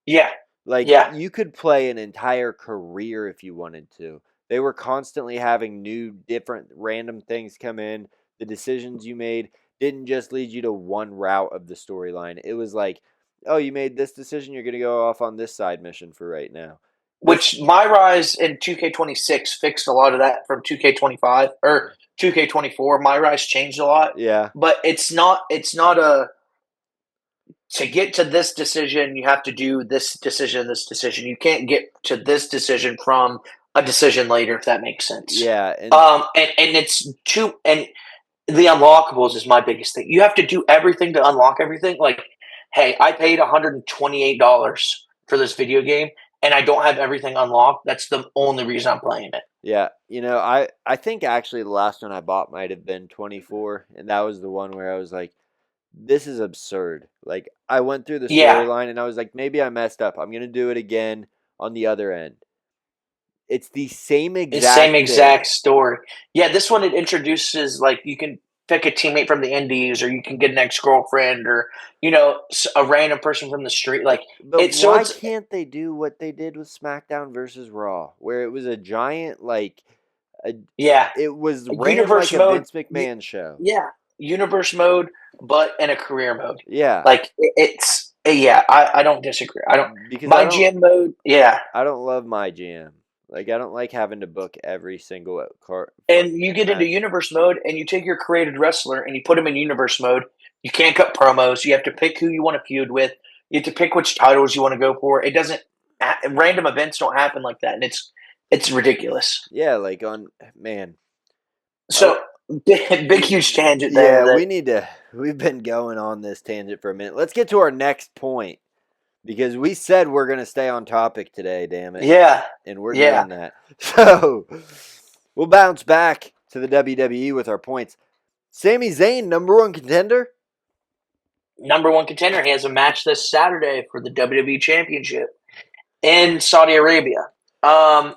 Speaker 2: Yeah.
Speaker 1: Like
Speaker 2: Yeah.
Speaker 1: you could play an entire career if you wanted to. They were constantly having new different random things come in. The decisions you made didn't just lead you to one route of the storyline. It was like, "Oh, you made this decision, you're going to go off on this side mission for right now." That's
Speaker 2: Which my rise in 2K26 fixed a lot of that from 2K25 or 2K24. My rise changed a lot,
Speaker 1: yeah.
Speaker 2: but it's not a to get to this decision, you have to do this decision, this decision. You can't get to this decision from a decision later, if that makes sense.
Speaker 1: Yeah, and
Speaker 2: And it's too, and the unlockables is my biggest thing. You have to do everything to unlock everything. Like, hey, I paid $128 for this video game, and I don't have everything unlocked. That's the only reason I'm playing it.
Speaker 1: yeah, I think actually the last one I bought might have been 24, and that was the one where I was like, this is absurd. Like I went through the
Speaker 2: Yeah,
Speaker 1: storyline and I was like, maybe I messed up. I'm gonna do it again on the other end. It's the same
Speaker 2: it's same
Speaker 1: exact
Speaker 2: exact
Speaker 1: thing.
Speaker 2: story. Yeah, this one it introduces like you can pick a teammate from the Indies, or you can get an ex girlfriend, or a random person from the street. Like
Speaker 1: But
Speaker 2: it's so
Speaker 1: why
Speaker 2: it's
Speaker 1: can't they do what they did with SmackDown versus Raw, where it was a giant a,
Speaker 2: yeah,
Speaker 1: it was ran
Speaker 2: universe
Speaker 1: like a
Speaker 2: mode.
Speaker 1: Vince McMahon show.
Speaker 2: Yeah, universe mode, but in a career mode.
Speaker 1: Yeah,
Speaker 2: Like it's yeah, I don't disagree. I don't
Speaker 1: because
Speaker 2: my GM mode. Yeah,
Speaker 1: I don't love my GM. Like I don't like having to book every single car for
Speaker 2: and you get into
Speaker 1: match.
Speaker 2: universe mode, and you take your created wrestler and you put him in universe mode. You can't cut promos. You have to pick who you want to feud with. You have to pick which titles you want to go for. It doesn't. Random events don't happen like that, and it's ridiculous.
Speaker 1: Yeah, like on man. I,
Speaker 2: So big huge tangent there.
Speaker 1: yeah,
Speaker 2: That
Speaker 1: we've been going on this tangent for a minute. Let's get to our next point because we said we're going to stay on topic today, damn it.
Speaker 2: yeah,
Speaker 1: And we're
Speaker 2: yeah.
Speaker 1: doing that. So, we'll bounce back to the WWE with our points. Sami Zayn, number one contender?
Speaker 2: Number one contender. He has a match this Saturday for the WWE Championship in Saudi Arabia. Um,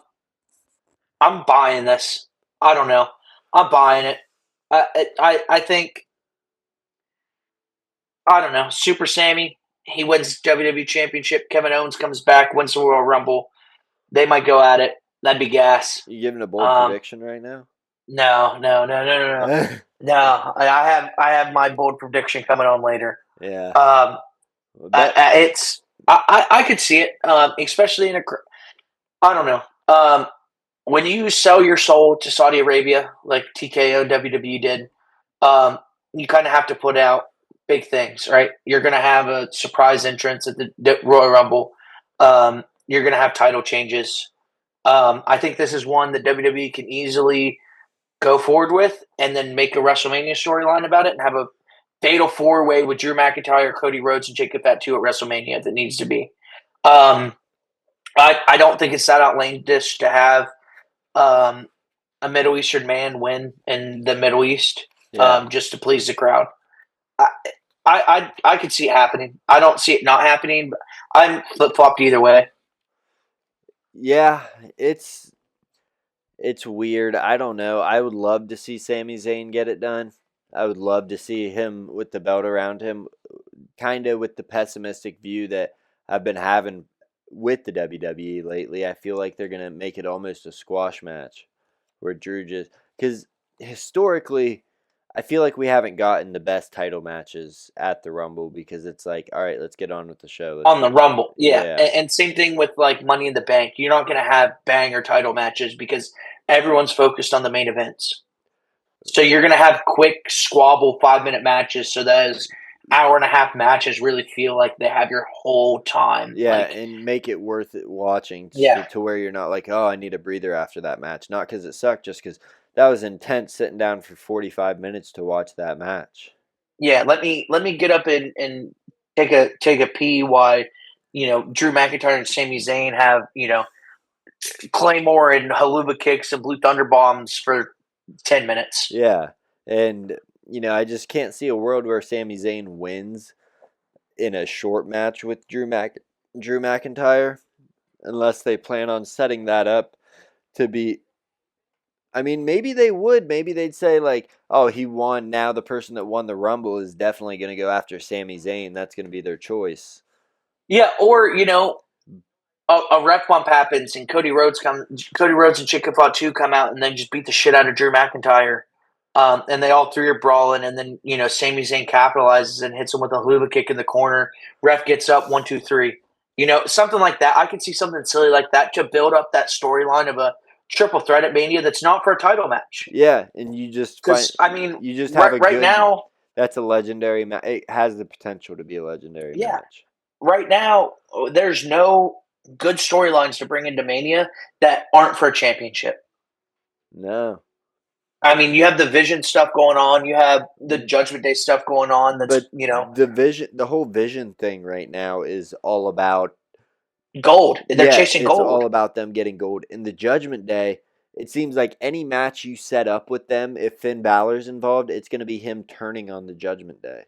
Speaker 2: I'm buying this. I don't know. I'm buying it. I think I don't know. Super Sammy. He wins WWE Championship. Kevin Owens comes back, wins the Royal Rumble. They might go at it. That'd be gas.
Speaker 1: You giving a bold
Speaker 2: Um,
Speaker 1: prediction right now?
Speaker 2: no, no, no, no, no, no. No, I have my bold prediction coming on later.
Speaker 1: Yeah.
Speaker 2: Um,
Speaker 1: Well, that
Speaker 2: it's I could see it, especially in a. I don't know. When you sell your soul to Saudi Arabia, like TKO WWE did, you kind of have to put out big things, right? You're going to have a surprise entrance at the Royal Rumble. You're going to have title changes. I think this is one that WWE can easily go forward with, and then make a WrestleMania storyline about it, and have a fatal 4-way with Drew McIntyre, Cody Rhodes, and Jacob Fatu at WrestleMania if it needs to be. Um, I don't think it's that outlandish to have um, a Middle Eastern man win in the Middle East
Speaker 1: Yeah.
Speaker 2: just to please the crowd. I, I could see it happening. I don't see it not happening. But I'm flip flopped either way.
Speaker 1: Yeah, it's weird. I don't know. I would love to see Sami Zayn get it done. I would love to see him with the belt around him, kind of with the pessimistic view that I've been having with the WWE lately. I feel like they're going to make it almost a squash match where Drew just, because historically, I feel like we haven't gotten the best title matches at the Rumble because it's like, all right, let's get on with the show. Let's
Speaker 2: On the
Speaker 1: get,
Speaker 2: Rumble, yeah,
Speaker 1: yeah,
Speaker 2: and same thing with like Money in the Bank. You're not going to have banger title matches because everyone's focused on the main events. So you're going to have quick squabble 5-minute matches. So those hour and a half matches really feel like they have your whole time.
Speaker 1: yeah,
Speaker 2: Like,
Speaker 1: and make it worth it watching
Speaker 2: yeah,
Speaker 1: to where you're not like, oh, I need a breather after that match. Not because it sucked, just because that was intense sitting down for 45 minutes to watch that match.
Speaker 2: yeah. Let me get up and take a pee. Why, Drew McIntyre and Sami Zayn have Claymore and Haluva kicks and Blue Thunder bombs for 10 minutes.
Speaker 1: Yeah, and I just can't see a world where Sami Zayn wins in a short match with Drew McIntyre unless they plan on setting that up to be. I mean, maybe they would. Maybe they'd say like, "Oh, he won. Now the person that won the Rumble is definitely going to go after Sami Zayn. That's going to be their choice."
Speaker 2: Yeah, or a ref bump happens and Cody Rhodes and Chicken Fatu come out and then just beat the shit out of Drew McIntyre. And they all three are brawling, and then Sami Zayn capitalizes and hits him with a Hluva kick in the corner. Ref gets up 1, 2, 3. Something like that. I could see something silly like that to build up that storyline of a triple threat at Mania that's not for a title match.
Speaker 1: Yeah, and you just find
Speaker 2: Because I mean,
Speaker 1: you just have a
Speaker 2: right
Speaker 1: good.
Speaker 2: now,
Speaker 1: That's a legendary match. It has the potential to be a legendary
Speaker 2: yeah,
Speaker 1: match.
Speaker 2: right now there's no good storylines to bring into Mania that aren't for a championship.
Speaker 1: No,
Speaker 2: I mean, you have the Vision stuff going on. You have the Judgment Day stuff going on. That's
Speaker 1: but the whole vision thing right now is all about.
Speaker 2: gold. They're
Speaker 1: Yeah,
Speaker 2: chasing
Speaker 1: it's
Speaker 2: gold.
Speaker 1: all about them getting gold. In the Judgment Day, it seems like any match you set up with them, if Finn Balor's involved, it's going to be him turning on the Judgment Day.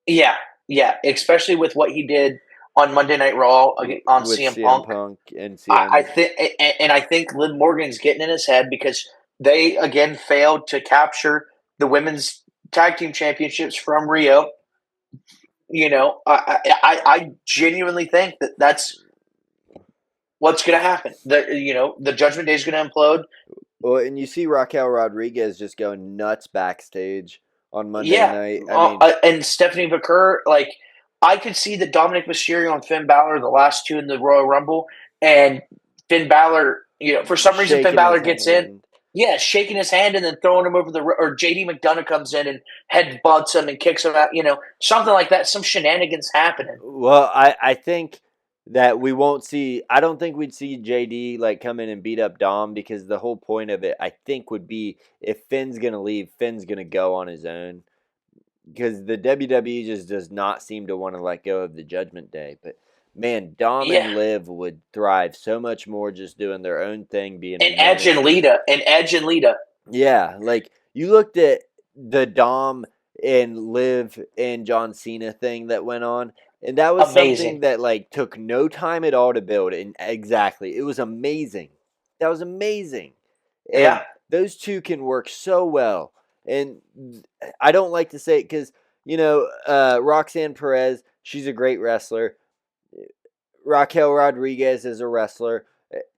Speaker 2: Yeah, yeah. Especially with what he did on Monday Night Raw on
Speaker 1: With
Speaker 2: CM
Speaker 1: CM
Speaker 2: Punk.
Speaker 1: Punk and
Speaker 2: I
Speaker 1: CM.
Speaker 2: think, and I think Liv Morgan's getting in his head because they again failed to capture the women's tag team championships from Rio. I genuinely think that that's what's going to happen. The Judgment Day is going to implode.
Speaker 1: Well, and you see Raquel Rodriguez just going nuts backstage on Monday
Speaker 2: Yeah,
Speaker 1: night. I mean,
Speaker 2: and Stephanie McCurr, like I could see the Dominic Mysterio and Finn Balor, the last two in the Royal Rumble, and Finn Balor, for some reason Finn
Speaker 1: shaking his
Speaker 2: Balor gets in,
Speaker 1: hand.
Speaker 2: yeah, shaking his hand and then throwing him over or JD McDonough comes in and head butts him and kicks him out, something like that, some shenanigans happening.
Speaker 1: Well, I think that we won't see. I don't think we'd see JD like come in and beat up Dom because the whole point of it, I think, would be if Finn's gonna leave, Finn's gonna go on his own because the WWE just does not seem to want to let go of the Judgment Day. But man, Dom
Speaker 2: Yeah,
Speaker 1: and Liv would thrive so much more just doing their own thing, being a
Speaker 2: and Edge and
Speaker 1: nemesis.
Speaker 2: Lita, and Edge and Lita,
Speaker 1: Yeah, like you looked at the Dom and Liv and John Cena thing that went on, and that was something
Speaker 2: amazing.
Speaker 1: that like took no time at all to build. And exactly, it was amazing. That was amazing, and
Speaker 2: Yeah,
Speaker 1: those two can work so well. And I don't like to say it because Roxanne Perez, she's a great wrestler. Raquel Rodriguez is a wrestler.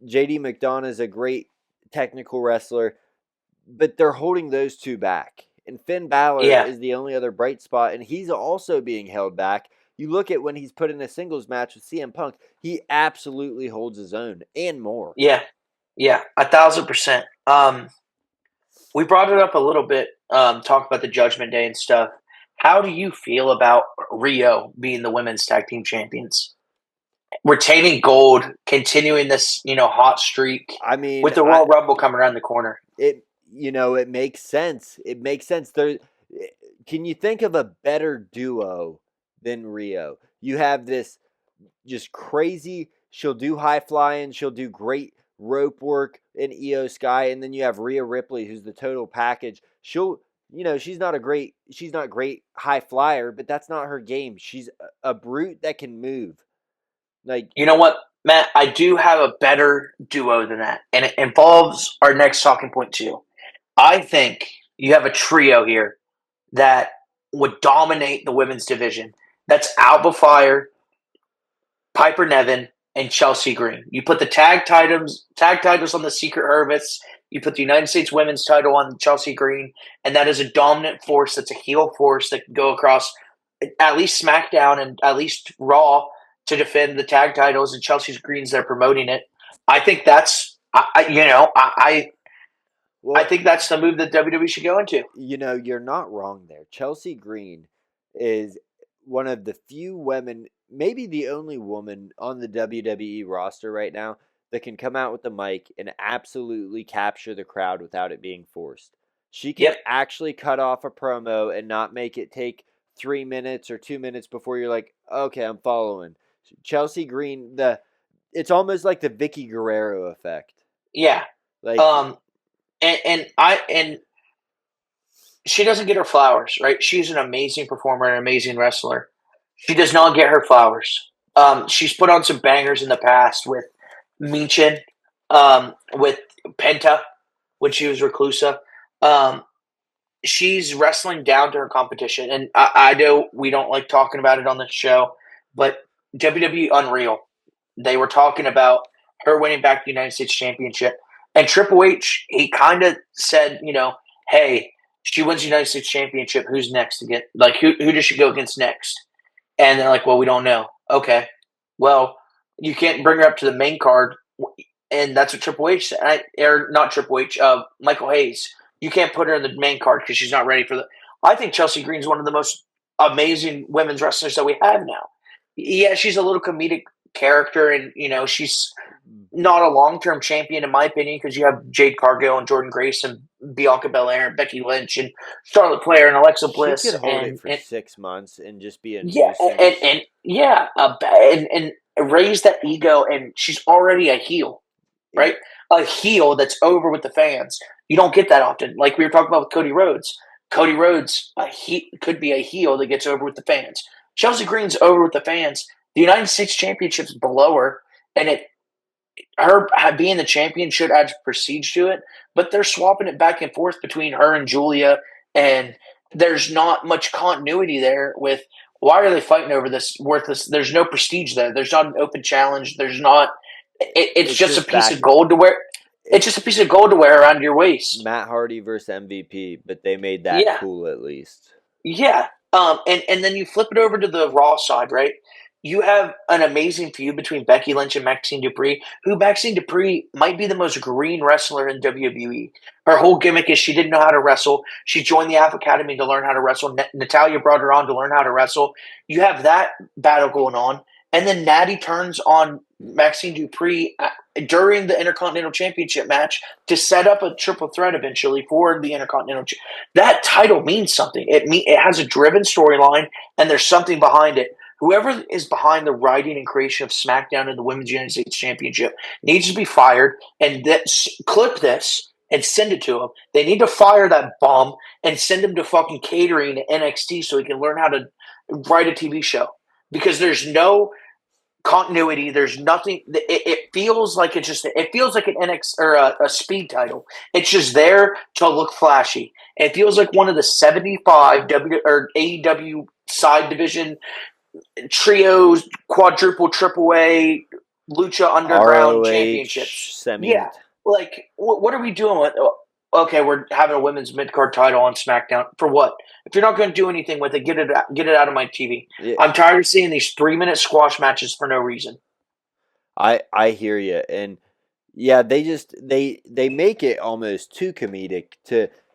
Speaker 1: JD McDonough is a great technical wrestler, but they're holding those two back. And Finn Balor
Speaker 2: yeah,
Speaker 1: is the only other bright spot, and he's also being held back. You look at when he's put in a singles match with CM Punk, he absolutely holds his own and more.
Speaker 2: yeah, yeah, 1,000%. We brought it up a little bit, talk about the Judgment Day and stuff. How do you feel about Rio being the women's tag team champions? Retaining gold, continuing this, hot streak
Speaker 1: I mean,
Speaker 2: with the
Speaker 1: I
Speaker 2: Royal Rumble coming around the corner.
Speaker 1: it it makes sense. It makes sense. Can you think of a better duo than Rio? You have this just crazy. She'll do high flying. She'll do great rope work in EO Sky, and then you have Rhea Ripley, who's the total package. She's not great high flyer, but that's not her game. She's a brute that can move. Like,
Speaker 2: You know what, Matt? I do have a better duo than that, and it involves our next talking point too. I think you have a trio here that would dominate the women's division. That's Alba Fire, Piper Nevin, and Chelsea Green. You put the tag titles on the Secret Hermits. You put the United States Women's title on Chelsea Green, and that is a dominant force. That's a heel force that can go across at least SmackDown and at least Raw to defend the tag titles. And Chelsea Green's there promoting it. I think that's I
Speaker 1: well,
Speaker 2: think that's the move that WWE should go into.
Speaker 1: you're not wrong there. Chelsea Green is one of the few women, maybe the only woman on the WWE roster right now that can come out with the mic and absolutely capture the crowd without it being forced. She can
Speaker 2: Yep.
Speaker 1: actually cut off a promo and not make it take 3 minutes or 2 minutes before you're like, okay, I'm following. Chelsea Green, it's almost like the Vicky Guerrero effect.
Speaker 2: Yeah.
Speaker 1: Like,
Speaker 2: Um. And she doesn't get her flowers, right? She's an amazing performer, an amazing wrestler. She does not get her flowers. She's put on some bangers in the past with Minchin, with Penta when she was Reclusa. Um, she's wrestling down to her competition, and I know we don't like talking about it on the show, but WWE Unreal. They were talking about her winning back the United States Championship, and Triple H he kind of said, hey, she wins the United States Championship. Who's next to get like who does she go against next? And they're like, well, we don't know. Okay, well, you can't bring her up to the main card, and that's what Triple H said. Or not Triple H, Michael Hayes. You can't put her in the main card because she's not ready for the. I think Chelsea Green's one of the most amazing women's wrestlers that we have now. Yeah, she's a little comedic character, and she's not a long term champion in my opinion because you have Jade Cargill and Jordan Grace and Bianca Belair and Becky Lynch and Charlotte Flair and Alexa
Speaker 1: she could
Speaker 2: Bliss
Speaker 1: hold it for 6 months and just be a
Speaker 2: yeah, and,
Speaker 1: nuisance.
Speaker 2: and yeah, and raise that ego, and she's already a heel,
Speaker 1: It,
Speaker 2: right? A heel that's over with the fans. You don't get that often. Like we were talking about with Cody Rhodes. Cody Rhodes could be a heel that gets over with the fans. Chelsea Green's over with the fans. The United States Championship's below her, and her being the champion should add prestige to it. But they're swapping it back and forth between her and Julia, and there's not much continuity there. With why are they fighting over this worthless? There's no prestige there. There's not an open challenge. There's not. It's
Speaker 1: it's
Speaker 2: just a
Speaker 1: just
Speaker 2: piece of
Speaker 1: back.
Speaker 2: gold to wear. It's
Speaker 1: It's
Speaker 2: just a piece of gold to wear around your waist.
Speaker 1: Matt Hardy versus MVP, but they made that
Speaker 2: Yeah,
Speaker 1: cool at least.
Speaker 2: yeah. And then you flip it over to the Raw side, right? You have an amazing feud between Becky Lynch and Maxine Dupree, who Maxine Dupree might be the most green wrestler in WWE. Her whole gimmick is she didn't know how to wrestle. She joined the App Academy to learn how to wrestle. Natalia brought her on to learn how to wrestle. You have that battle going on. And then Natty turns on Maxine Dupree during the Intercontinental Championship match to set up a triple threat eventually for the Intercontinental. That title means something. It has a driven storyline, and there's something behind it. Whoever is behind the writing and creation of SmackDown and the Women's United States Championship needs to be fired and clip this and send it to him. They need to fire that bum and send him to fucking catering to NXT so he can learn how to write a TV show. Because there's no continuity. There's nothing. It feels like it's just. It feels like an NX or a speed title. It's just there to look flashy. It feels like one of the 75 W or AEW side division trios, quadruple, triple A, Lucha Underground
Speaker 1: ROH
Speaker 2: championships.
Speaker 1: semi.
Speaker 2: Yeah, like what are we doing with? Okay, we're having a women's mid card title on SmackDown for what? If you're not going to do anything with it, get it out of my TV.
Speaker 1: Yeah,
Speaker 2: I'm tired of seeing these 3 minute squash matches for no reason.
Speaker 1: I hear you, and yeah, they make it almost too comedic.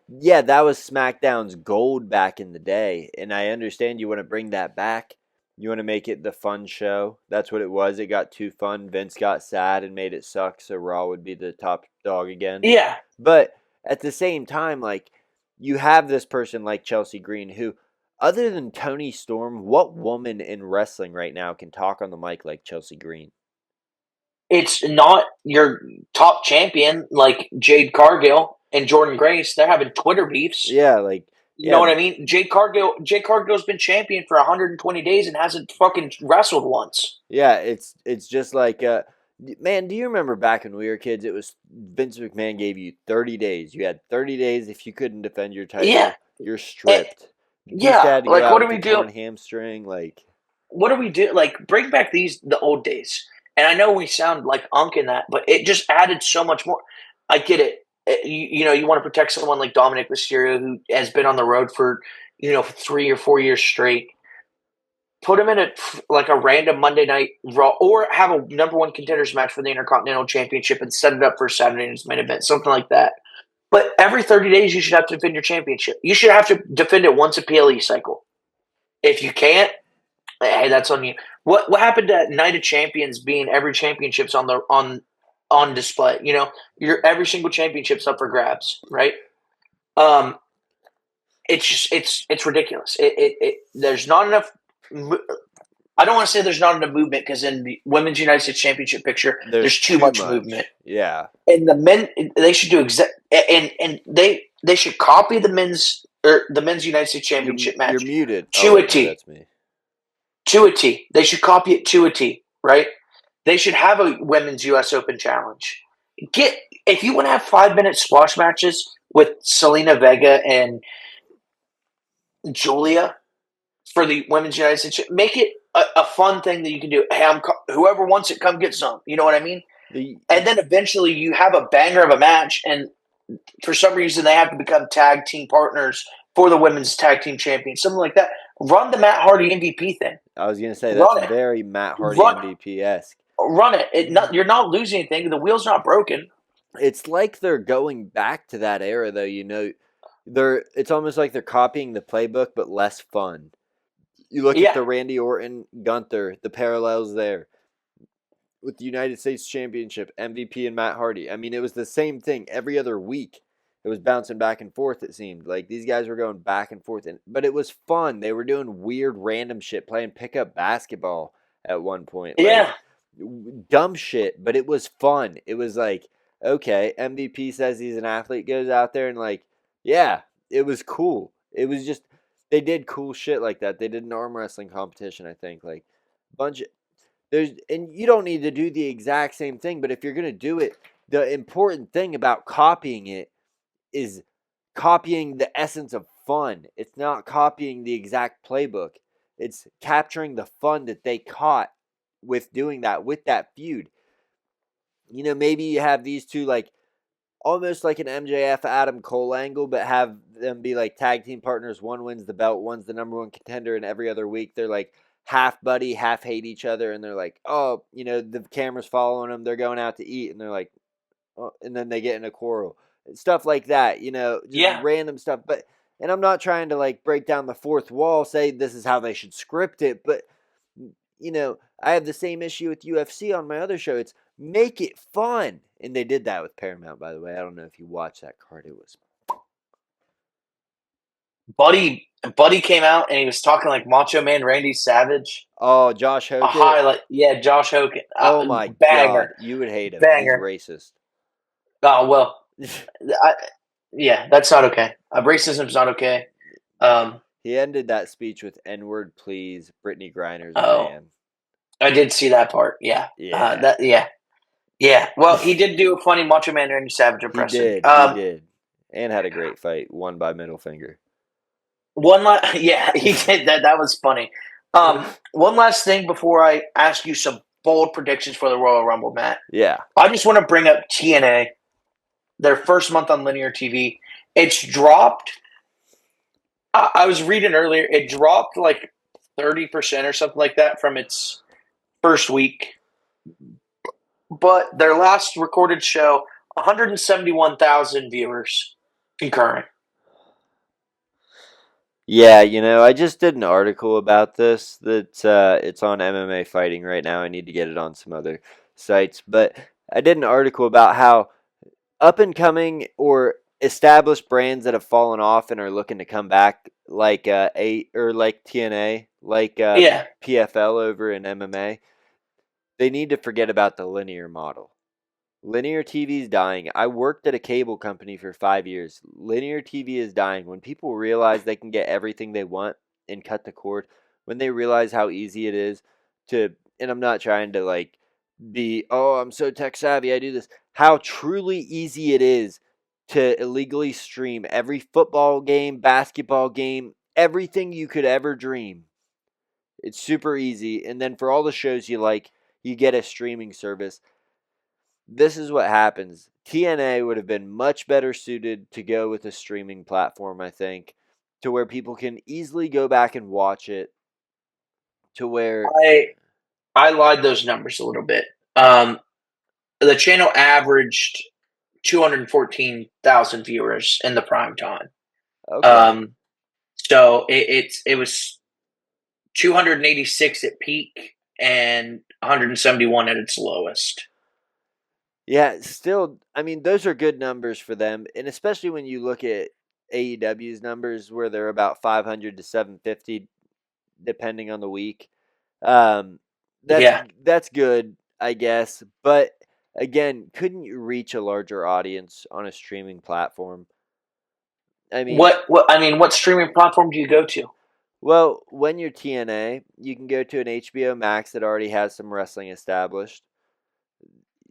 Speaker 1: Yeah, that was SmackDown's gold back in the day, and I understand you want to bring that back. You want to make it the fun show. That's what it was. It got too fun. Vince got sad and made it suck, so Raw would be the top dog again.
Speaker 2: Yeah,
Speaker 1: But at the same time, like, you have this person like Chelsea Green who, other than Tony Storm, what woman in wrestling right now can talk on the mic like Chelsea Green?
Speaker 2: It's not your top champion like Jade Cargill and Jordan Grace. They're having Twitter beefs.
Speaker 1: Yeah, like,
Speaker 2: You know
Speaker 1: yeah,
Speaker 2: what I mean? Jade Cargill's been champion for 120 days and hasn't fucking wrestled once.
Speaker 1: yeah, it's just like, man, do you remember back when we were kids? It was Vince McMahon gave you 30 days. You had 30 days. If you couldn't defend your
Speaker 2: Yeah,
Speaker 1: title, you're
Speaker 2: eh,
Speaker 1: stripped. Batista
Speaker 2: yeah.
Speaker 1: had to go
Speaker 2: Like,
Speaker 1: out
Speaker 2: what do
Speaker 1: with
Speaker 2: we
Speaker 1: a
Speaker 2: do?
Speaker 1: torn hamstring. Like,
Speaker 2: What do we do? Like, bring back the old days. And I know we sound like unk in that, but it just added so much more. I get it. You know, you want to protect someone like Dominic Mysterio who has been on the road for 3 or 4 years straight. Put him in a random Monday night Raw, or have a number one contenders match for the Intercontinental Championship and set it up for Saturday night's main event, something like that. But every 30 days, you should have to defend your championship. You should have to defend it once a PLE cycle. If you can't, hey, that's on you. What happened to Night of Champions being every championship's on display? You know, every single championship's up for grabs, right? Um, it's just it's ridiculous. There's not enough. I don't want to say there's not enough movement because in the Women's United States Championship picture,
Speaker 1: there's
Speaker 2: there's too
Speaker 1: too
Speaker 2: much movement.
Speaker 1: much. Yeah.
Speaker 2: And the men, they should do and they should copy the men's United States
Speaker 1: You're
Speaker 2: Championship
Speaker 1: you're
Speaker 2: match
Speaker 1: muted. Oh
Speaker 2: to a
Speaker 1: wait, maybe
Speaker 2: T.
Speaker 1: that's me.
Speaker 2: To a T. They should copy it to a T, right? They should have a women's U.S. Open challenge. If you want to have 5 minute squash matches with Selena Vega and Julia for the women's United States, make it a fun thing that you can do. Hey, whoever wants it, come get some. You know what I mean?
Speaker 1: The
Speaker 2: And then eventually you have a banger of a match, and for some reason they have to become tag team partners for the women's tag team champion, something like that. Run the Matt Hardy MVP thing.
Speaker 1: I was gonna say that's
Speaker 2: Run it.
Speaker 1: very Matt Hardy
Speaker 2: Run
Speaker 1: MVP esque.
Speaker 2: run it. You're not losing anything. The wheel's not broken.
Speaker 1: It's like they're going back to that era, though. It's almost like they're copying the playbook, but less fun. You look at
Speaker 2: Yeah,
Speaker 1: the Randy Orton Gunther, the parallels there with the United States Championship MVP and Matt Hardy. I mean, it was the same thing every other week. It was bouncing back and forth. It seemed like these guys were going back and forth, but it was fun. They were doing weird, random shit, playing pickup basketball at one point, like
Speaker 2: yeah,
Speaker 1: dumb shit. But it was fun. It was like, okay, MVP says he's an athlete, goes out there and like, yeah, it was cool. It was just they did cool shit like that. They did an arm wrestling competition, I think, like bunch of and you don't need to do the exact same thing, but if you're going to do it, the important thing about copying it is copying the essence of fun. It's not copying the exact playbook. It's capturing the fun that they caught with doing that, with that feud. Maybe you have these two like almost like an MJF Adam Cole angle, but have them be like tag team partners. One wins the belt, one's the number one contender, and every other week they're like half buddy, half hate each other, and they're like, oh, the camera's following them. They're going out to eat, and they're like, oh, and then they get in a quarrel, stuff like that. Just
Speaker 2: yeah.
Speaker 1: random stuff. And I'm not trying to like break down the fourth wall, say this is how they should script it, but I have the same issue with UFC on my other show. It's make it fun. And they did that with Paramount, by the way. I don't know if you watched that card. It was
Speaker 2: Buddy came out and he was talking like Macho Man Randy Savage.
Speaker 1: oh, Josh
Speaker 2: A
Speaker 1: Hogan.
Speaker 2: highlight, yeah, Josh Hogan.
Speaker 1: Oh my God,
Speaker 2: Banger,
Speaker 1: you would hate him. He's
Speaker 2: banger.
Speaker 1: racist.
Speaker 2: Oh well, I, yeah, that's not okay. Racism's not okay.
Speaker 1: He ended that speech with "N-word, please." Brittany Griner's a
Speaker 2: Oh,
Speaker 1: man.
Speaker 2: I did see that part. Yeah,
Speaker 1: Yeah,
Speaker 2: yeah. Well, he did do a funny Macho Man Randy Savage
Speaker 1: he
Speaker 2: impression.
Speaker 1: did. He did, and had a great fight. Won by middle finger.
Speaker 2: Yeah, he did that. That was funny. One last thing before I ask you some bold predictions for the Royal Rumble, Matt.
Speaker 1: Yeah.
Speaker 2: I just want to bring up TNA, their first month on linear TV. It's dropped. I was reading earlier. It dropped like 30% or something like that from its first week. But their last recorded show, 171,000 viewers concurrent.
Speaker 1: Yeah, I just did an article about this that it's on MMA Fighting right now. I need to get it on some other sites, but I did an article about how up and coming or established brands that have fallen off and are looking to come back, like like TNA, like
Speaker 2: Yeah,
Speaker 1: PFL over in MMA, they need to forget about the linear model. Linear TV is dying. I worked at a cable company for 5 years. Linear TV is dying. When people realize they can get everything they want and cut the cord, when they realize how easy it is to, and I'm not trying to like be, oh, I'm so tech savvy, I do this, how truly easy it is to illegally stream every football game, basketball game, everything you could ever dream. It's super easy. And then for all the shows you like, you get a streaming service. This is what happens. TNA would have been much better suited to go with a streaming platform, I think, to where people can easily go back and watch it, to where,
Speaker 2: I I lied those numbers a little bit. Um, the channel averaged 214,000 viewers in the prime time.
Speaker 1: okay.
Speaker 2: Um, so it was 286 at peak and 171 at its lowest.
Speaker 1: Yeah, still, I mean, those are good numbers for them. And especially when you look at AEW's numbers, where they're about 500 to 750, depending on the week. Um, that's
Speaker 2: Yeah.
Speaker 1: that's good, I guess. But again, couldn't you reach a larger audience on a streaming platform? I mean,
Speaker 2: What streaming platform do you go to?
Speaker 1: well, when you're TNA, you can go to an HBO Max that already has some wrestling established.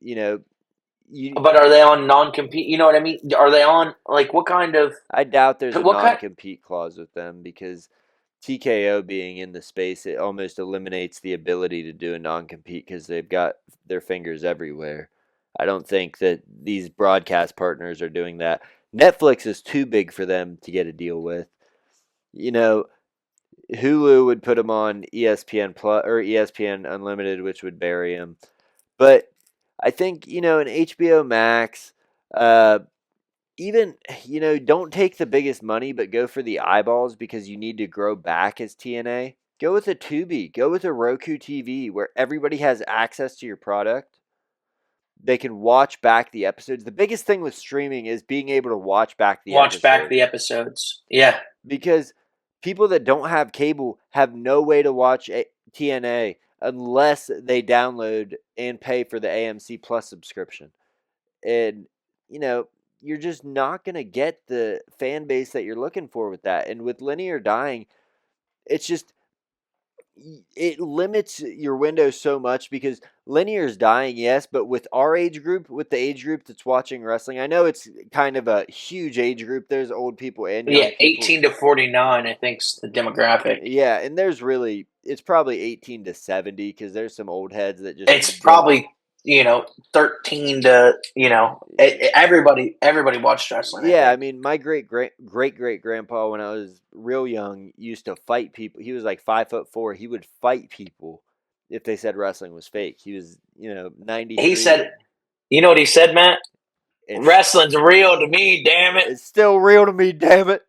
Speaker 1: You know, you
Speaker 2: But are they on non compete? You know what I mean? Are they on like what kind of
Speaker 1: I doubt there's a
Speaker 2: what kind?
Speaker 1: non-compete clause with them because TKO being in the space, it almost eliminates the ability to do a non-compete because they've got their fingers everywhere. I don't think that these broadcast partners are doing that. Netflix is too big for them to get a deal with. You know, Hulu would put them on ESPN Plus or ESPN Unlimited, which would bury them. But I think an HBO Max, uh, even don't take the biggest money, but go for the eyeballs because you need to grow back as TNA. Go with a Tubi. Go with a Roku TV where everybody has access to your product. They can watch back the episodes. The biggest thing with streaming is being able to watch back the
Speaker 2: Watch back
Speaker 1: episode
Speaker 2: the episodes. Yeah,
Speaker 1: because people that don't have cable have no way to watch TNA unless they download and pay for the AMC Plus subscription. And you know, you're just not going to get the fan base that you're looking for with that. And with linear dying, it's just it limits your window so much because linear is dying, yes, but with our age group, with the age group that's watching wrestling, I know it's kind of a huge age group. There's old people and
Speaker 2: yeah.
Speaker 1: young people.
Speaker 2: 18 to 49, I think's the demographic.
Speaker 1: Yeah, and it's probably 18 to 70 because there's some old heads that just
Speaker 2: It's
Speaker 1: don't.
Speaker 2: probably 13 to everybody watched wrestling. I
Speaker 1: Yeah, I
Speaker 2: think.
Speaker 1: mean, my great grandpa, when I was real young, used to fight people. He was like 5'4". He would fight people if they said wrestling was fake. He was,
Speaker 2: He
Speaker 1: 93.
Speaker 2: said, "You know what he said, Matt?
Speaker 1: It's
Speaker 2: Wrestling's real to me. Damn it."
Speaker 1: it's still real to me, damn it,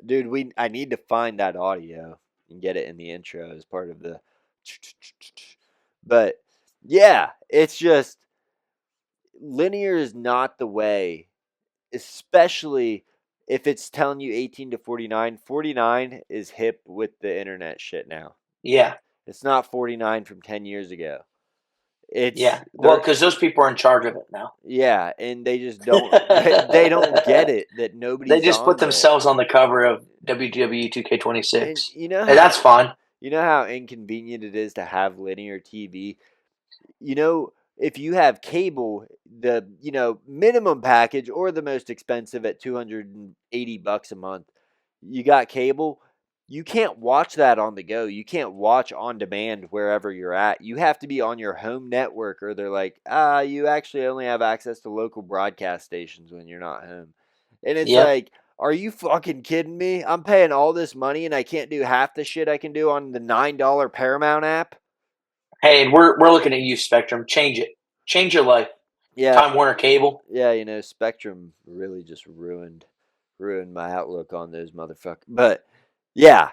Speaker 1: dude. I need to find that audio and get it in the intro as part of the. But yeah, it's just linear is not the way, especially if it's telling you 18 to 49. 49 is hip with the internet shit now.
Speaker 2: Yeah,
Speaker 1: It's not 49 from 10 years ago. It's
Speaker 2: yeah. Well,
Speaker 1: they're
Speaker 2: because those people are in charge of it now.
Speaker 1: yeah, and they just don't they don't get it that
Speaker 2: They
Speaker 1: nobody's
Speaker 2: just put
Speaker 1: on there.
Speaker 2: themselves on the cover of WWE
Speaker 1: And
Speaker 2: 2K26, and that's fine.
Speaker 1: you know how inconvenient it is to have linear TV. If you have cable, the minimum package or the most expensive at $280 a month, you got cable. You can't watch that on the go. You can't watch on demand wherever you're at. You have to be on your home network, or they're like, you actually only have access to local broadcast stations when you're not home. And it's
Speaker 2: Yep.
Speaker 1: like, are you fucking kidding me? I'm paying all this money and I can't do half the shit I can do on the $9 Paramount app.
Speaker 2: Hey, and we're looking at you, Spectrum. Change it. Change your life.
Speaker 1: Yeah,
Speaker 2: Time Warner Cable.
Speaker 1: yeah, Spectrum really just ruined my outlook on those motherfuckers. But yeah,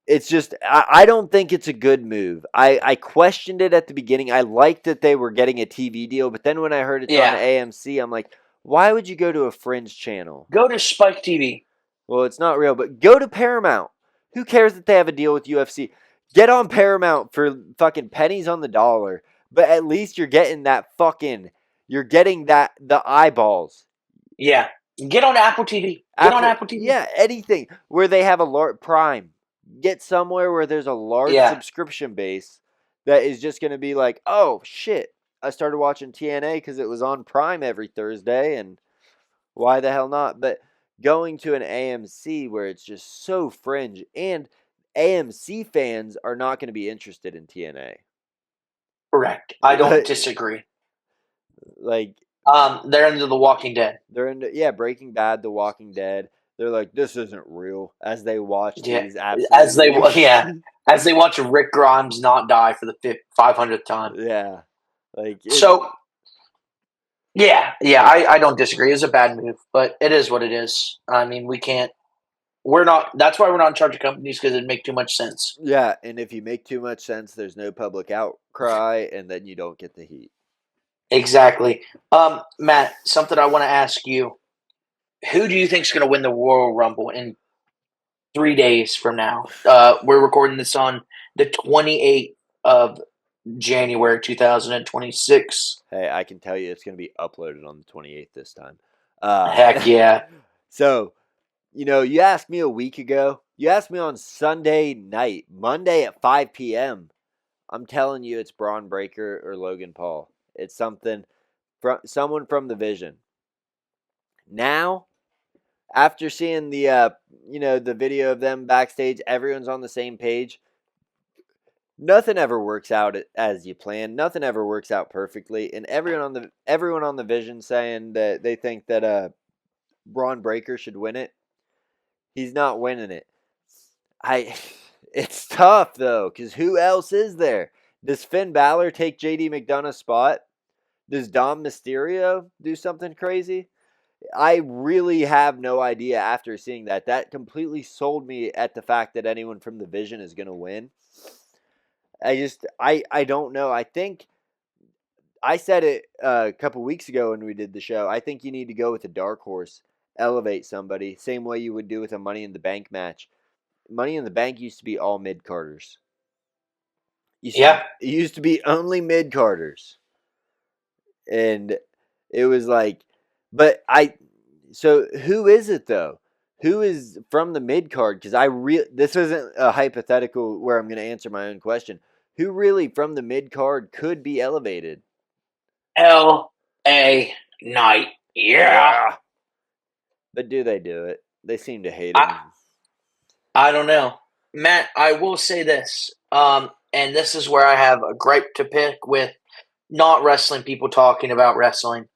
Speaker 1: it's just I don't think it's a good move. I questioned it at the beginning. I liked that they were getting a TV deal, but then when I heard it's on
Speaker 2: Yeah,
Speaker 1: AMC, I'm like, why would you go to a fringe channel?
Speaker 2: go to Spike TV.
Speaker 1: Well, it's not real, but go to Paramount. Who cares that they have a deal with UFC? Get on Paramount for fucking pennies on the dollar. But at least you're getting that the eyeballs.
Speaker 2: Yeah, get on Apple TV. Get on
Speaker 1: Apple,
Speaker 2: Apple TV.
Speaker 1: yeah, anything where they have a large Prime. Get somewhere where there's a large
Speaker 2: Yeah,
Speaker 1: subscription base that is just going to be like, oh shit, I started watching TNA because it was on Prime every Thursday, and why the hell not? But going to an AMC where it's just so fringe, and AMC fans are not going to be interested in TNA.
Speaker 2: correct. I don't disagree.
Speaker 1: Like
Speaker 2: They're into The Walking Dead.
Speaker 1: they're into Breaking Bad, The Walking Dead. They're like, this isn't real as they watch
Speaker 2: Yeah,
Speaker 1: these
Speaker 2: as they
Speaker 1: absolutely
Speaker 2: yeah as they watch Rick Grimes not die for the 500th time.
Speaker 1: yeah. Like it's
Speaker 2: So yeah, I don't disagree. It's a bad move, but it is what it is. I mean, we can't. We're not. That's why we're not in charge of companies because it'd make too much sense.
Speaker 1: yeah, and if you make too much sense, there's no public outcry, and then you don't get the heat.
Speaker 2: Exactly. Matt, something I want to ask you: who do you think is going to win the Royal Rumble in 3 days from now? We're recording this on the 28th of January, 2026.
Speaker 1: Hey, I can tell you it's going to be uploaded on the 28th this time.
Speaker 2: Heck yeah.
Speaker 1: So, you asked me a week ago. You asked me on Sunday night, Monday at 5 p.m. I'm telling you, it's Braun Breaker or Logan Paul. It's someone from the Vision. Now, after seeing the video of them backstage, everyone's on the same page. Nothing ever works out as you plan. Nothing ever works out perfectly, and everyone on the Vision saying that they think that Braun Breaker should win it. He's not winning it. I. It's tough though, because who else is there? Does Finn Balor take JD McDonough's spot? Does Dom Mysterio do something crazy? I really have no idea after seeing that. That completely sold me at the fact that anyone from the Vision is going to win. I don't know. I think I said it a couple weeks ago when we did the show. I think you need to go with a dark horse, elevate somebody, same way you would do with a Money in the Bank match. Money in the Bank used to be all mid carders.
Speaker 2: Yeah.
Speaker 1: It used to be only mid carders, and it was like, but I. So who is it though? Who is from the mid card? Because this isn't a hypothetical where I'm going to answer my own question. Who really from the mid card could be elevated?
Speaker 2: L.A. Knight. Yeah.
Speaker 1: Yeah. But do they do it? They seem to hate him.
Speaker 2: I don't know. Matt, I will say this. And this is where I have a gripe to pick with not wrestling people talking about wrestling.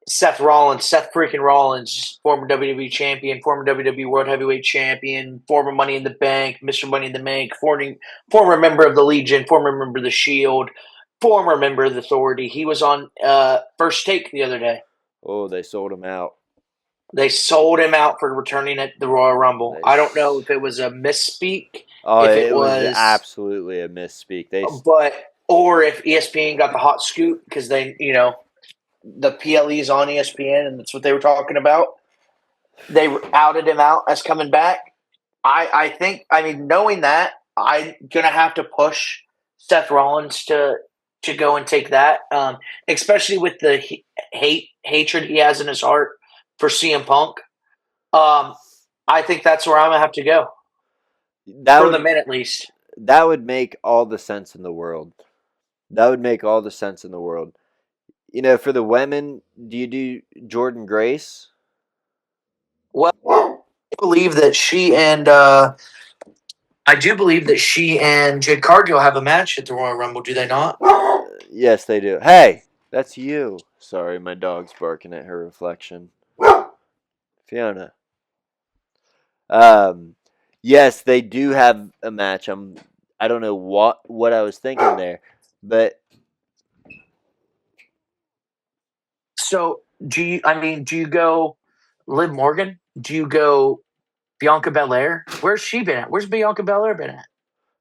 Speaker 2: Seth freaking Rollins, former WWE champion, former WWE World Heavyweight Champion, former Money in the Bank, Mr. Money in the Bank, former member of the Legion, former member of the Shield, former member of the Authority. He was on First Take the other day.
Speaker 1: Oh, they sold him out.
Speaker 2: They sold him out for returning at the Royal Rumble. I don't know if it was a misspeak,
Speaker 1: Oh,
Speaker 2: if
Speaker 1: it was absolutely a misspeak.
Speaker 2: or if ESPN got the hot scoop because the PLE's on ESPN and that's what they were talking about. They outed him out as coming back. I think, knowing that, I'm gonna have to push Seth Rollins to go and take that, especially with the hatred he has in his heart for CM Punk. I think that's where I'm gonna have to go for the men, at least.
Speaker 1: That would make all the sense in the world. That would make all the sense in the world. For the women, do you do Jordan Grace?
Speaker 2: Well, I do believe that she and Jade Cargill have a match at the Royal Rumble. Do they not?
Speaker 1: Yes, they do. Hey, that's you. Sorry, my dog's barking at her reflection. Fiona. Yes, they do have a match. I don't know what I was thinking there, but
Speaker 2: So do you? Do you go Liv Morgan? Do you go Bianca Belair. Where's she been at? Where's Bianca Belair been at?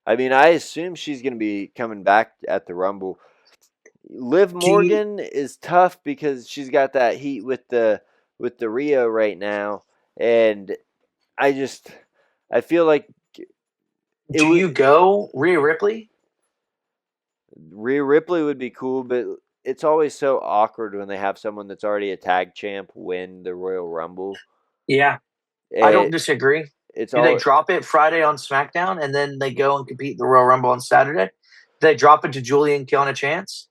Speaker 1: I mean, I assume she's going to be coming back at the Rumble. Liv
Speaker 2: Do you
Speaker 1: Morgan is tough because she's got that heat with the Rio right now, and I just I feel like it
Speaker 2: do
Speaker 1: would
Speaker 2: you go Rhea Ripley?
Speaker 1: Rhea Ripley would be cool, but it's always so awkward when they have someone that's already a tag champ win the Royal Rumble.
Speaker 2: Yeah, I don't
Speaker 1: It
Speaker 2: disagree.
Speaker 1: it's
Speaker 2: Do they
Speaker 1: all
Speaker 2: drop it Friday on SmackDown and then they go and compete in the Royal Rumble on Saturday? Do they drop it to Julie and Kiana Chance?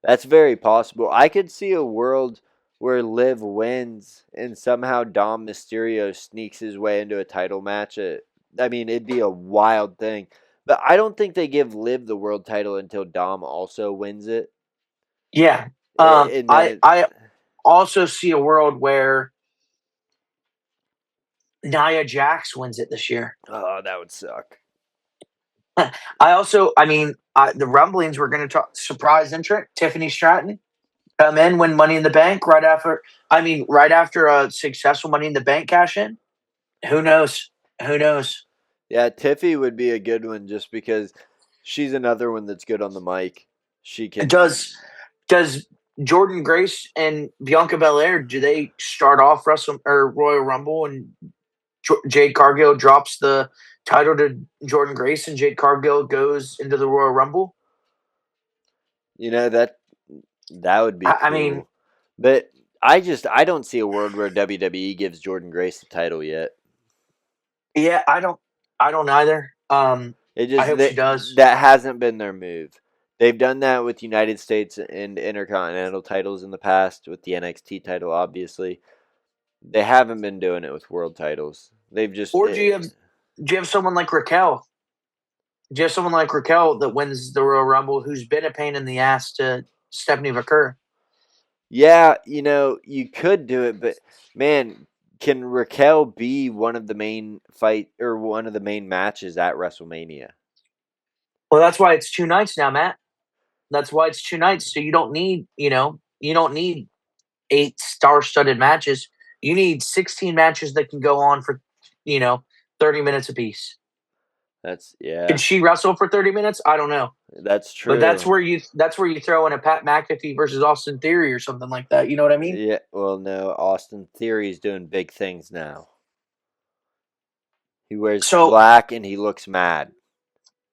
Speaker 1: That's very possible. I could see a world where Liv wins and somehow Dom Mysterio sneaks his way into a title match. I mean, it'd be a wild thing. But I don't think they give Liv the world title until Dom also wins it.
Speaker 2: Yeah.
Speaker 1: And then
Speaker 2: I also see a world where Nia Jax wins it this year.
Speaker 1: oh, that would suck.
Speaker 2: The rumblings were going to surprise entrant Tiffany Stratton come in, win Money in the Bank right after. Right after a successful Money in the Bank cash in. Who knows? Who knows?
Speaker 1: Yeah, Tiffy would be a good one just because she's another one that's good on the mic. She can.
Speaker 2: Does Jordan Grace and Bianca Belair do they start off Wrestle or Royal Rumble and Jade Cargill drops the title to Jordan Grace and Jade Cargill goes into the Royal Rumble?
Speaker 1: That would be
Speaker 2: I mean,
Speaker 1: cool. But I don't see a world where WWE gives Jordan Grace the title yet.
Speaker 2: yeah, I don't either.
Speaker 1: It
Speaker 2: I
Speaker 1: just
Speaker 2: hope she does.
Speaker 1: that hasn't been their move. They've done that with United States and Intercontinental titles in the past, with the NXT title, obviously. They haven't been doing it with world titles. They've just
Speaker 2: Or do you have someone like Raquel? Do you have someone like Raquel that wins the Royal Rumble who's been a pain in the ass to Stephanie McCurr?
Speaker 1: yeah, you could do it, but man, can Raquel be one of the main fight or one of the main matches at WrestleMania?
Speaker 2: Well, that's why it's 2 nights now, Matt. That's why it's 2 nights. So you don't need 8 star-studded matches. You need 16 matches that can go on for, you know, 30 minutes apiece.
Speaker 1: That's
Speaker 2: Can
Speaker 1: yeah,
Speaker 2: she wrestle for 30 minutes? I don't know.
Speaker 1: that's
Speaker 2: But
Speaker 1: true.
Speaker 2: that's where you throw in a Pat McAfee versus Austin Theory or something like that. You know what I mean?
Speaker 1: Yeah, well, no, Austin Theory's doing big things now. He wears
Speaker 2: So
Speaker 1: black and he looks mad.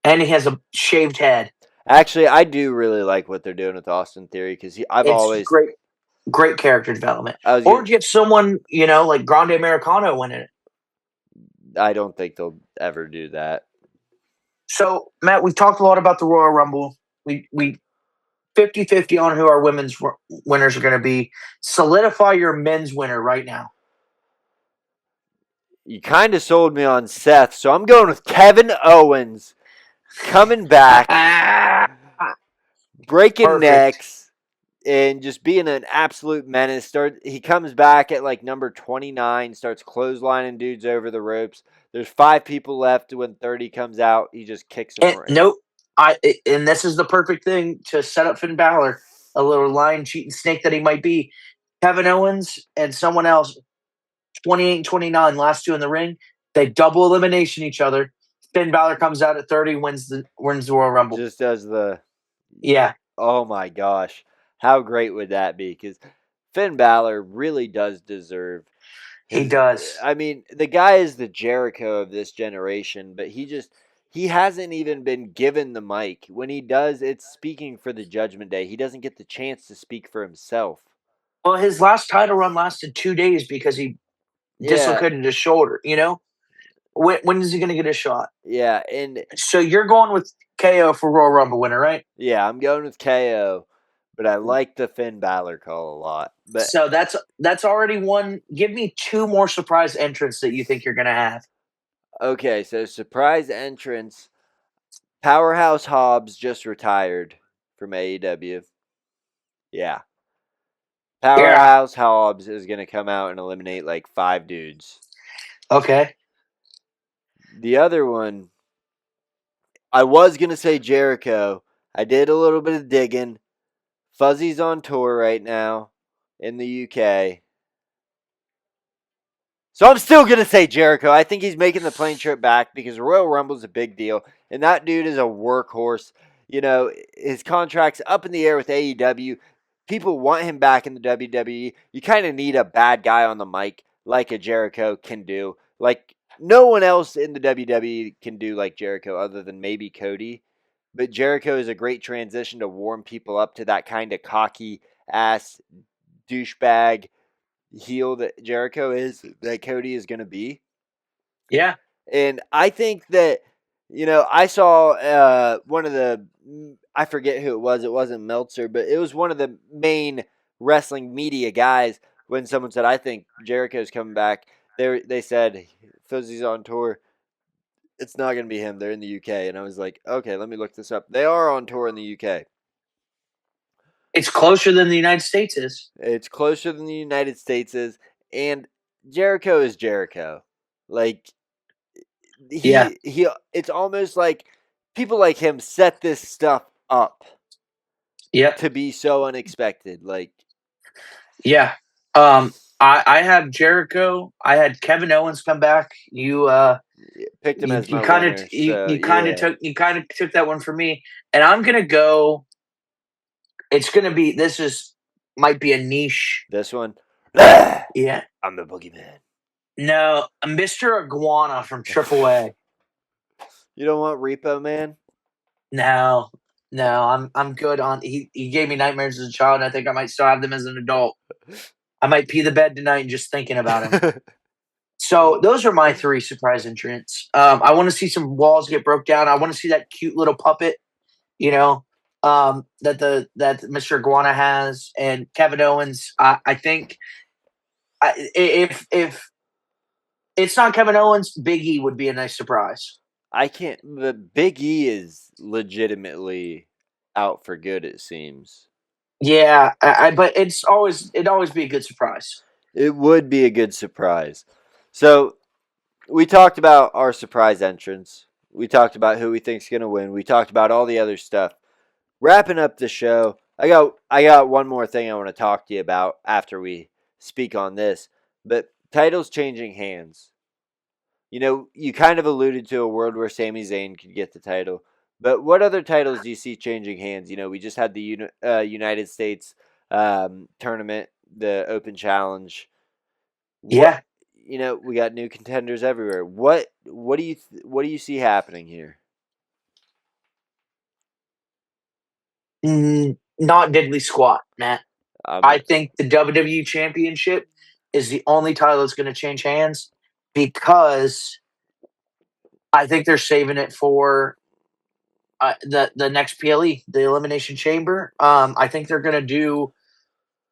Speaker 2: and he has a shaved head.
Speaker 1: Actually, I do really like what they're doing with Austin Theory because I've
Speaker 2: It's
Speaker 1: always,
Speaker 2: great character development.
Speaker 1: I was
Speaker 2: Or
Speaker 1: gonna,
Speaker 2: do you have someone, like Grande Americano winning it?
Speaker 1: I don't think they'll ever do that.
Speaker 2: So, Matt, we've talked a lot about the Royal Rumble. We 50-50 on who our women's winners are going to be. Solidify your men's winner right now.
Speaker 1: You kind of sold me on Seth, so I'm going with Kevin Owens coming back, breaking
Speaker 2: Perfect.
Speaker 1: necks, and just being an absolute menace. He comes back at like number 29, starts clotheslining dudes over the ropes. There's 5 people left when 30 comes out. He just kicks them
Speaker 2: And
Speaker 1: right.
Speaker 2: nope. And this is the perfect thing to set up Finn Balor, a little lying, cheating snake that he might be. Kevin Owens and someone else, 28 and 29, last two in the ring. They double elimination each other. Finn Balor comes out at 30, wins the Royal Rumble.
Speaker 1: Just as the
Speaker 2: Yeah,
Speaker 1: oh my gosh, how great would that be? Because Finn Balor really does deserve
Speaker 2: he
Speaker 1: his.
Speaker 2: does.
Speaker 1: I mean, the guy is the Jericho of this generation, but he hasn't even been given the mic. When he does, it's speaking for the Judgment Day. He doesn't get the chance to speak for himself.
Speaker 2: Well, his last title run lasted 2 days because he
Speaker 1: Yeah,
Speaker 2: dislocated his shoulder. When is he going to get a shot?
Speaker 1: yeah, and
Speaker 2: So you're going with KO for Royal Rumble winner, right?
Speaker 1: yeah, I'm going with KO, but I like the Finn Balor call a lot. But
Speaker 2: So that's already one. Give me two more surprise entrants that you think you're going to have.
Speaker 1: okay, so surprise entrance. Powerhouse Hobbs just retired from AEW. Yeah.
Speaker 2: Yeah.
Speaker 1: Powerhouse Hobbs is going to come out and eliminate like 5 dudes.
Speaker 2: Okay.
Speaker 1: The other one, I was going to say Jericho. I did a little bit of digging. Fuzzy's on tour right now in the UK. So I'm still going to say Jericho. I think he's making the plane trip back because Royal Rumble's a big deal. And that dude is a workhorse. You know, his contract's up in the air with AEW. People want him back in the WWE. You kind of need a bad guy on the mic like a Jericho can do. Like, no one else in the WWE can do like Jericho other than maybe Cody. But Jericho is a great transition to warm people up to that kind of cocky ass douchebag heel that Jericho is, that Cody is going to be.
Speaker 2: Yeah,
Speaker 1: And I think that, I saw one of the, I forget who it was. It wasn't Meltzer, but it was one of the main wrestling media guys. When someone said, I think Jericho's coming back, they said, Fuzzy's on tour. It's not going to be him. They're in the UK. And I was like, okay, let me look this up. They are on tour in the UK.
Speaker 2: it's closer than the United States is.
Speaker 1: It's closer than the United States is. And Jericho is Jericho. Like,
Speaker 2: Yeah,
Speaker 1: he it's almost like people like him set this stuff up
Speaker 2: yep,
Speaker 1: to be so unexpected. Like,
Speaker 2: yeah. I have Jericho. I had Kevin Owens come back.
Speaker 1: picked him
Speaker 2: You
Speaker 1: as
Speaker 2: you
Speaker 1: my
Speaker 2: kind of
Speaker 1: winner.
Speaker 2: you,
Speaker 1: So
Speaker 2: you kind of
Speaker 1: yeah,
Speaker 2: took that one from me, and I'm gonna go. It's gonna be this is might be a niche.
Speaker 1: this one. I'm
Speaker 2: Yeah,
Speaker 1: the boogeyman.
Speaker 2: no, Mr. Iguana from AAA.
Speaker 1: You don't want Repo Man?
Speaker 2: No, no, I'm good on. He gave me nightmares as a child, and I think I might still have them as an adult. I might pee the bed tonight just thinking about him. So those are my three surprise entrants. I want to see some walls get broke down. I want to see that cute little puppet, you know, that Mr. Iguana has, and Kevin Owens. I think if it's not Kevin Owens, Big E would be a nice surprise.
Speaker 1: I can't. The Big E is legitimately out for good. It seems
Speaker 2: Yeah, but it'd always be a good surprise.
Speaker 1: it would be a good surprise. So we talked about our surprise entrance. We talked about who we think's gonna win. We talked about all the other stuff. Wrapping up the show, I got one more thing I want to talk to you about after we speak on this. But titles changing hands. You kind of alluded to a world where Sami Zayn could get the title. But what other titles do you see changing hands? We just had the United States tournament, the Open Challenge. What
Speaker 2: Yeah,
Speaker 1: we got new contenders everywhere. What do you see happening here?
Speaker 2: not diddly squat, Matt.
Speaker 1: Um,
Speaker 2: I think the WWE Championship is the only title that's going to change hands because I think they're saving it for the next PLE, the Elimination Chamber. I think they're going to do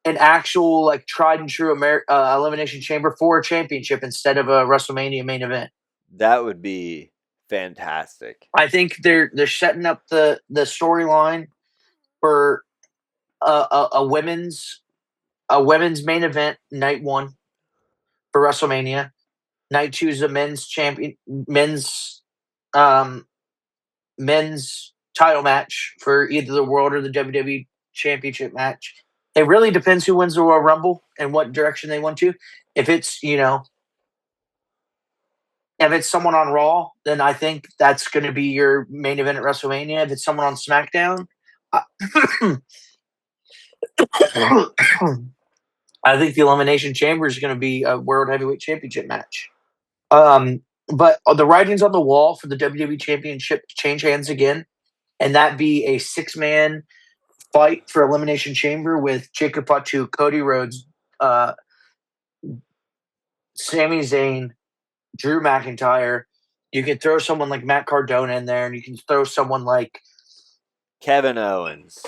Speaker 2: an actual like tried and true Elimination Chamber for a championship instead of a WrestleMania main event.
Speaker 1: that would be fantastic.
Speaker 2: I think they're setting up the storyline for a women's main event night one for WrestleMania. Night two is a um men's title match for either the world or the WWE championship match. It really depends who wins the Royal Rumble and what direction they want to. If it's, if it's someone on Raw, then I think that's going to be your main event at WrestleMania. If it's someone on SmackDown, I I think the Elimination Chamber is going to be a World Heavyweight Championship match. But the writings on the wall for the WWE Championship to change hands again, and that be a 6-man fight for Elimination Chamber with Jacob Fatu, Cody Rhodes, uh, Sami Zayn, Drew McIntyre. You can throw someone like Matt Cardona in there, and you can throw someone like
Speaker 1: Kevin Owens.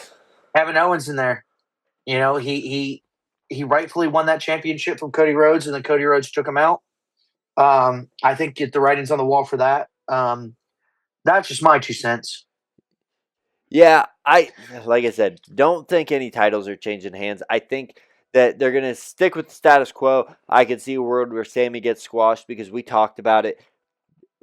Speaker 2: Kevin Owens in there. He rightfully won that championship from Cody Rhodes, and then Cody Rhodes took him out. I think get the writings on the wall for that. That's just my 2 cents.
Speaker 1: Yeah, like I said, don't think any titles are changing hands. I think that they're gonna stick with the status quo. I could see a world where Sammy gets squashed because we talked about it.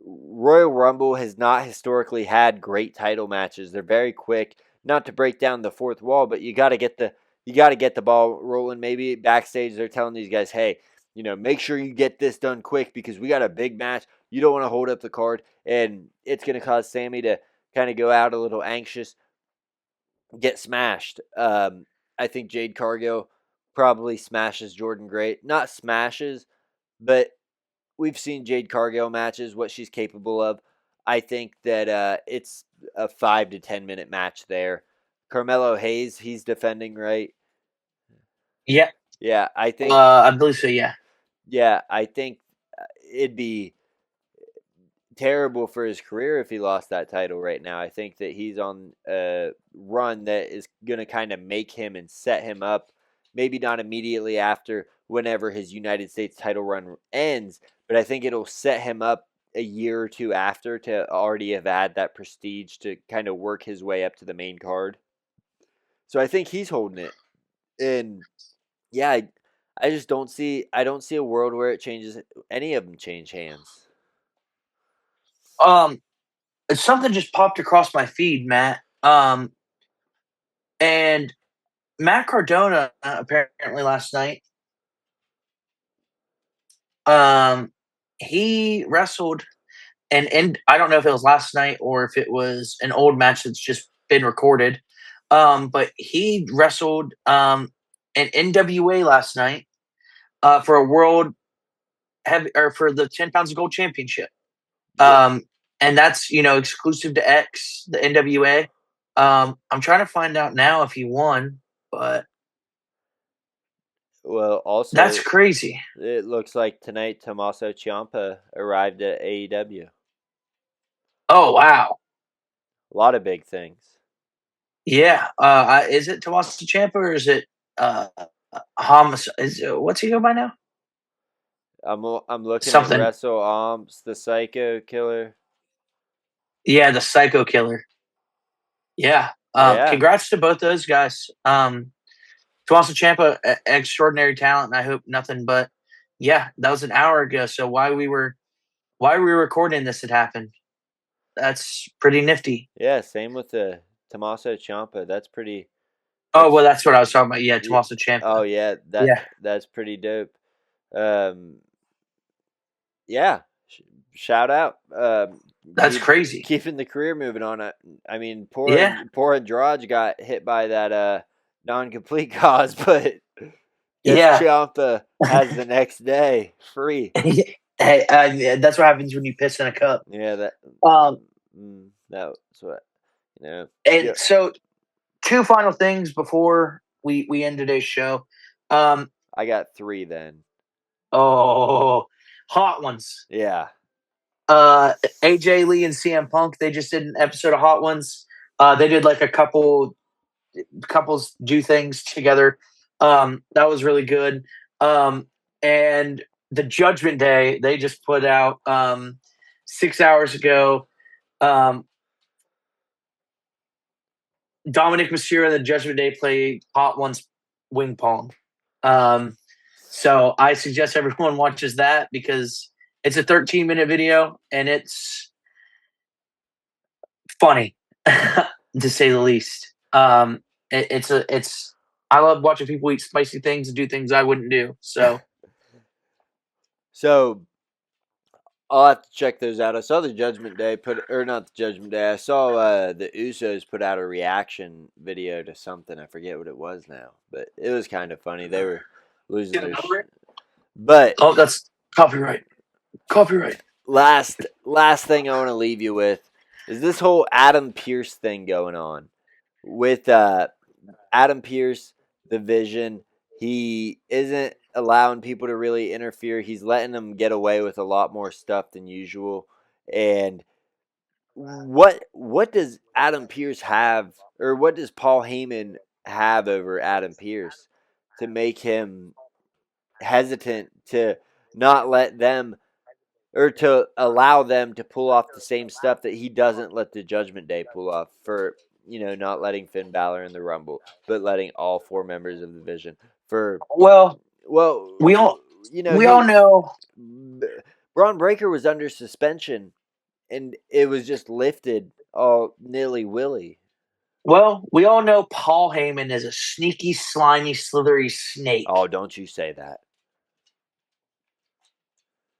Speaker 1: Royal Rumble has not historically had great title matches. They're very quick. Not to break down the fourth wall, but you got to get the ball rolling. Maybe backstage they're telling these guys, "Hey, make sure you get this done quick because we got a big match. You don't want to hold up the card, and it's going to cause Sammy to kind of go out a little anxious, get smashed. I think Jade Cargill probably smashes Jordan Gray. Not smashes, but we've seen Jade Cargill matches, what she's capable of. I think that it's a 5 to 10 minute match there. Carmelo Hayes, he's defending, right?
Speaker 2: Yeah,
Speaker 1: Yeah, I think.
Speaker 2: I believe so. Yeah.
Speaker 1: Yeah, I think it'd be terrible for his career if he lost that title right now. I think that he's on a run that is going to kind of make him and set him up. Maybe not immediately after whenever his United States title run ends, but I think it'll set him up a year or two after to already have had that prestige to kind of work his way up to the main card. So I think he's holding it. And yeah, I just don't see a world where it changes any of them change hands.
Speaker 2: Um, something just popped across my feed, Matt. And Matt Cardona apparently last night. Um, he wrestled, and I don't know if it was last night or if it was an old match that's just been recorded. But he wrestled an NWA last night for a world heavy or for the 10 pounds of gold championship.
Speaker 1: Yeah.
Speaker 2: Um, and that's exclusive to X, the NWA. I'm trying to find out now if he won, but
Speaker 1: Well,
Speaker 2: that's
Speaker 1: also
Speaker 2: crazy.
Speaker 1: it looks like tonight Tommaso Ciampa arrived at AEW.
Speaker 2: Oh wow,
Speaker 1: A lot of big things.
Speaker 2: yeah. Is it Tommaso Ciampa or is it uh Hamas? What's he go by now?
Speaker 1: I'm looking at
Speaker 2: Something.
Speaker 1: Wrestle Omps, the Psycho Killer.
Speaker 2: Yeah, the Psycho Killer. Yeah.
Speaker 1: Yeah.
Speaker 2: Congrats to both those guys. Tommaso Ciampa, extraordinary talent, and I hope nothing but. Yeah, that was an hour ago. So why we were recording this had happened. That's pretty nifty.
Speaker 1: Yeah, same with the Tommaso Ciampa. That's pretty
Speaker 2: Oh well,
Speaker 1: that's
Speaker 2: that's what I was talking about. Yeah,
Speaker 1: yeah,
Speaker 2: Tommaso
Speaker 1: oh
Speaker 2: Ciampa.
Speaker 1: yeah,
Speaker 2: Yeah,
Speaker 1: that's pretty dope. Um yeah, shout out.
Speaker 2: that's
Speaker 1: Keep
Speaker 2: crazy.
Speaker 1: keeping the career moving on. I mean,
Speaker 2: Yeah,
Speaker 1: poor Andrade got hit by that non-complete cause, but guess
Speaker 2: yeah.
Speaker 1: Ciampa has the next day free.
Speaker 2: Hey, yeah, that's what happens when you piss in a cup.
Speaker 1: Yeah,
Speaker 2: Um,
Speaker 1: that's what you know.
Speaker 2: and
Speaker 1: Yeah,
Speaker 2: so two final things before we end today's show. Um,
Speaker 1: I got three then.
Speaker 2: oh, hot ones.
Speaker 1: Yeah,
Speaker 2: uh AJ Lee and CM Punk, they just did an episode of Hot Ones. They did like a couples do things together. That was really good. And the Judgment Day, they just put out 6 hours ago. Um, Dominic Mysterio and the Judgment Day play Hot Ones wing pong. Um, so I suggest everyone watches that because it's a 13-minute video and it's funny to say the least. It's I love watching people eat spicy things and do things I wouldn't do. So
Speaker 1: so I'll have to check those out. I saw the Judgment Day or not the Judgment Day. I saw the Usos put out a reaction video to something. I forget what it was now, but it was kind of funny. They were losing their. But
Speaker 2: oh, that's copyright. Copyright.
Speaker 1: last thing I want to leave you with is this whole Adam Pierce thing going on with Adam Pierce, the Vision. He isn't allowing people to really interfere. He's letting them get away with a lot more stuff than usual. And what does Adam Pierce have, or what does Paul Heyman have over Adam Pierce to make him hesitant to not let them or to allow them to pull off the same stuff that he doesn't let the Judgment Day pull off for not letting Finn Balor in the Rumble, but letting all four members of the Vision for
Speaker 2: Well,
Speaker 1: well,
Speaker 2: we all we all
Speaker 1: he
Speaker 2: know.
Speaker 1: Braun Breaker was under suspension and it was just lifted all nilly willy.
Speaker 2: Well, we all know Paul Heyman is a sneaky, slimy, slithery snake.
Speaker 1: Oh, don't you say that.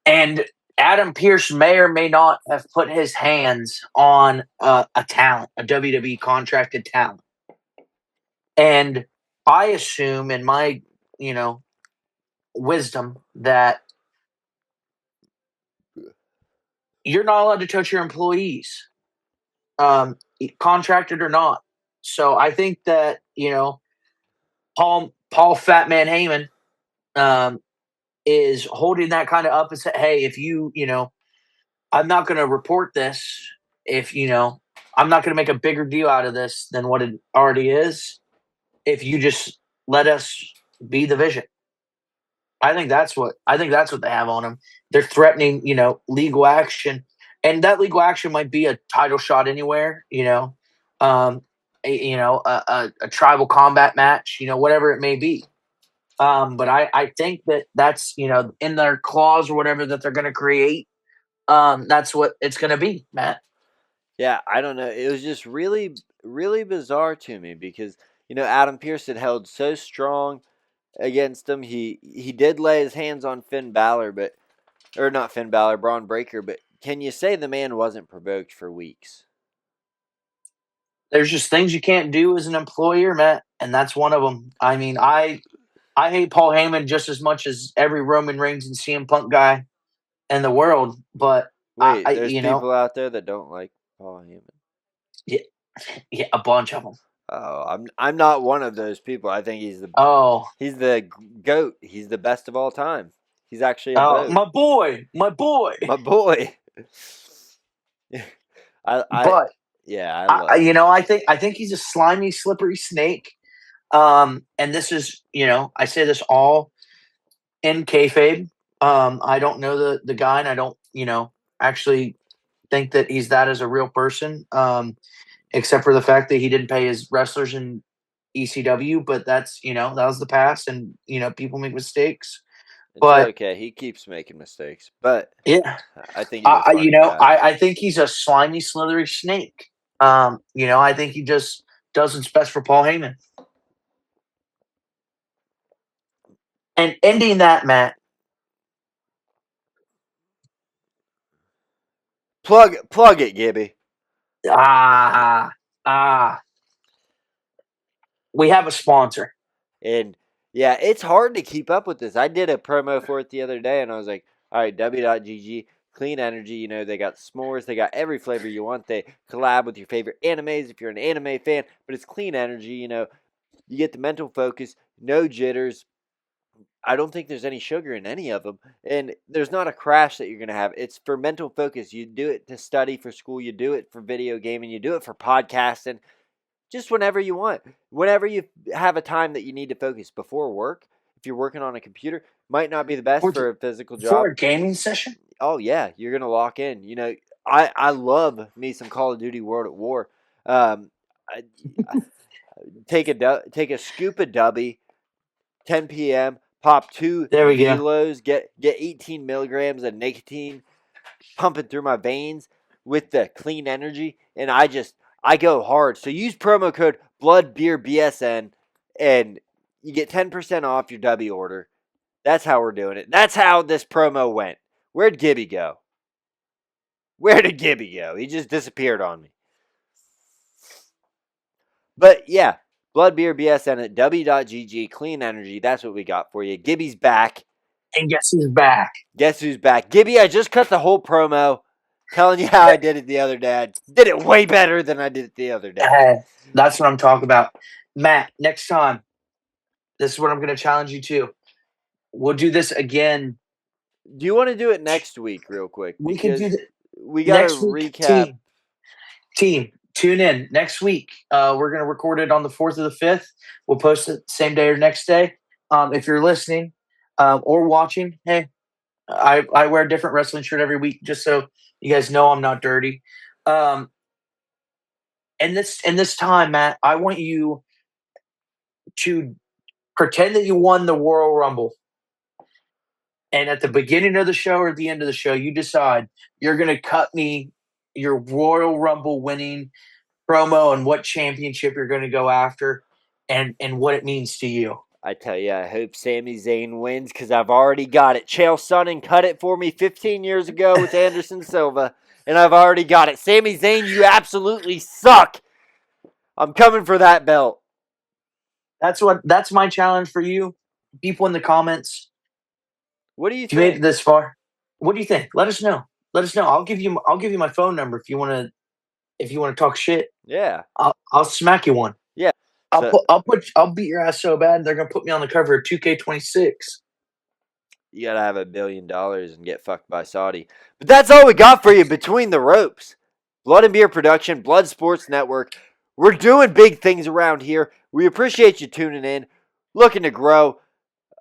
Speaker 2: And Adam Pearce may or may not have put his hands on a talent, a WWE contracted talent. And I assume, in my, you know, wisdom, that you're not allowed to touch your employees, contracted or not. So I think that Paul Fatman Heyman is holding that kind of up and say, hey, if I'm not going to report this. If I'm not going to make a bigger deal out of this than what it already is. If you just let us be the vision. I think that's what they have on them. They're threatening, legal action, and that legal action might be a title shot anywhere. Um, a tribal combat match, whatever it may be. But I think that's in their clause or whatever that they're going to create. That's what it's going to be, Matt.
Speaker 1: Yeah, I don't know. It was just really, really bizarre to me because Adam Pearce had held so strong against him. He did lay his hands on Finn Balor, or not Finn Balor, Braun Breaker. But can you say the man wasn't provoked for weeks?
Speaker 2: There's just things you can't do as an employer, Matt, and that's one of them. I mean, I hate Paul Heyman just as much as every Roman Reigns and CM Punk guy in the world, but
Speaker 1: Wait, there's people out there that don't like Paul Heyman.
Speaker 2: yeah, yeah, a bunch of them.
Speaker 1: Oh, I'm not one of those people. I think
Speaker 2: Oh,
Speaker 1: he's the goat. He's the best of all time. He's actually a
Speaker 2: oh,
Speaker 1: boat.
Speaker 2: my boy.
Speaker 1: My boy. I
Speaker 2: But
Speaker 1: yeah, I love.
Speaker 2: I think he's a slimy, slippery snake. And this is, I say this all in kayfabe. I don't know the guy, and I don't, actually think that he's that as a real person. Except for the fact that he didn't pay his wrestlers in ECW, but that's that was the past, and people make mistakes.
Speaker 1: It's
Speaker 2: But
Speaker 1: okay. He keeps making mistakes, but
Speaker 2: yeah,
Speaker 1: I think he's a funny guy.
Speaker 2: I think he's a slimy, slithery snake. I think he just does what's best for Paul Heyman. And ending that, Matt.
Speaker 1: Plug it, Gibby.
Speaker 2: Ah, ah, we have a sponsor.
Speaker 1: And yeah, it's hard to keep up with this. I did a promo for it the other day, and I was like, all right, W.GG, Clean Energy, they got s'mores, they got every flavor you want. They collab with your favorite animes if you're an anime fan, but it's clean energy, you get the mental focus, no jitters. I don't think there's any sugar in any of them, and there's not a crash that you're going to have. It's for mental focus. You do it to study for school, you do it for video gaming, you do it for podcasting, just whenever you want. Whenever you have a time that you need to focus before work, if you're working on a computer, might not be the best for a physical
Speaker 2: For
Speaker 1: job.
Speaker 2: a gaming session.
Speaker 1: Oh yeah, you're gonna lock in. I love me some Call of Duty World at War. I take a scoop of Dubby, 10 p.m. Pop two
Speaker 2: There we go.
Speaker 1: velos, get 18 milligrams of nicotine pumping through my veins with the clean energy, and I go hard. So use promo code BloodBeerBSN, and you get 10% off your W order. That's how we're doing it. That's how this promo went. Where'd Gibby go? Where did Gibby go? He just disappeared on me. But yeah, Blood Beer BSN at W.GG, clean energy. That's what we got for you. Gibby's back.
Speaker 2: And guess who's back?
Speaker 1: Guess who's back? Gibby, I just cut the whole promo telling you how I did it the other day. I did it way better than I did it the other day.
Speaker 2: Hey, that's what I'm talking about. Matt, next time, this is what I'm going to challenge you to. We'll do this again.
Speaker 1: Do you want to do it next week, real quick?
Speaker 2: We can do that
Speaker 1: we got to recap.
Speaker 2: Team, tune in next week. We're going to record it on the 4th or the 5th. We'll post it same day or next day. If you're listening or watching, hey, I wear a different wrestling shirt every week just so you guys know I'm not dirty. And this time, Matt, I want you to pretend that you won the Royal Rumble. And at the beginning of the show or at the end of the show, you decide you're going to cut me your Royal Rumble winning promo and what championship you're going to go after and what it means to you.
Speaker 1: I tell you, I hope Sami Zayn wins because I've already got it. Chael Sonnen cut it for me 15 years ago with Anderson Silva, and I've already got it. Sami Zayn, you absolutely suck. I'm coming for that belt.
Speaker 2: That's my challenge for you. People in the comments,
Speaker 1: What do you
Speaker 2: if you made it
Speaker 1: think?
Speaker 2: this far, what do you think? Let us know. Let us know. I'll give you my phone number if you want to talk shit.
Speaker 1: Yeah,
Speaker 2: I'll smack you one.
Speaker 1: yeah. So
Speaker 2: I'll beat your ass so bad they're gonna put me on the cover of 2K26.
Speaker 1: you gotta have $1 billion and get fucked by Saudi. But that's all we got for you between the ropes. Blood and Beer Production, Blood Sports Network. We're doing big things around here. We appreciate you tuning in, looking to grow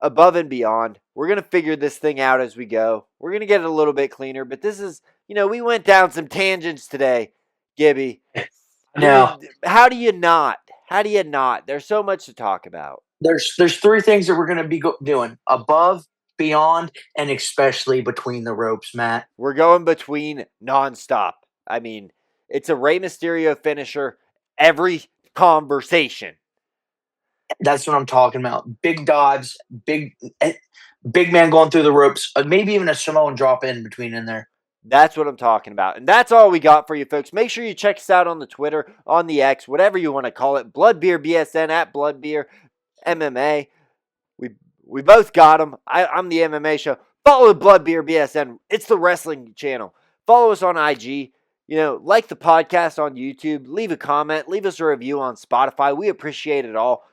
Speaker 1: above and beyond. We're going to figure this thing out as we go. We're going to get it a little bit cleaner, but this is, we went down some tangents today, Gibby.
Speaker 2: Now,
Speaker 1: How do you not? How do you not? There's so much to talk about.
Speaker 2: there's three things that we're gonna be doing: above, beyond, and especially between the ropes, Matt.
Speaker 1: We're going between nonstop. I mean, it's a Rey Mysterio finisher every conversation.
Speaker 2: That's what I'm talking about. Big dives, big man going through the ropes. Maybe even a Samoan drop in between in there.
Speaker 1: That's what I'm talking about. And that's all we got for you folks. Make sure you check us out on the Twitter, on the X, whatever you want to call it. Blood Beer BSN at Blood Beer MMA. We we both got them. I'm the MMA show. Follow Blood Beer BSN. It's the wrestling channel. Follow us on IG. Like the podcast on YouTube. Leave a comment. Leave us a review on Spotify. We appreciate it all.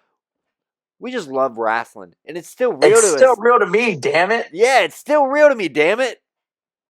Speaker 1: We just love wrestling. And it's still real
Speaker 2: It's
Speaker 1: to
Speaker 2: still
Speaker 1: us.
Speaker 2: real to me, damn it.
Speaker 1: Yeah, it's still real to me, damn it.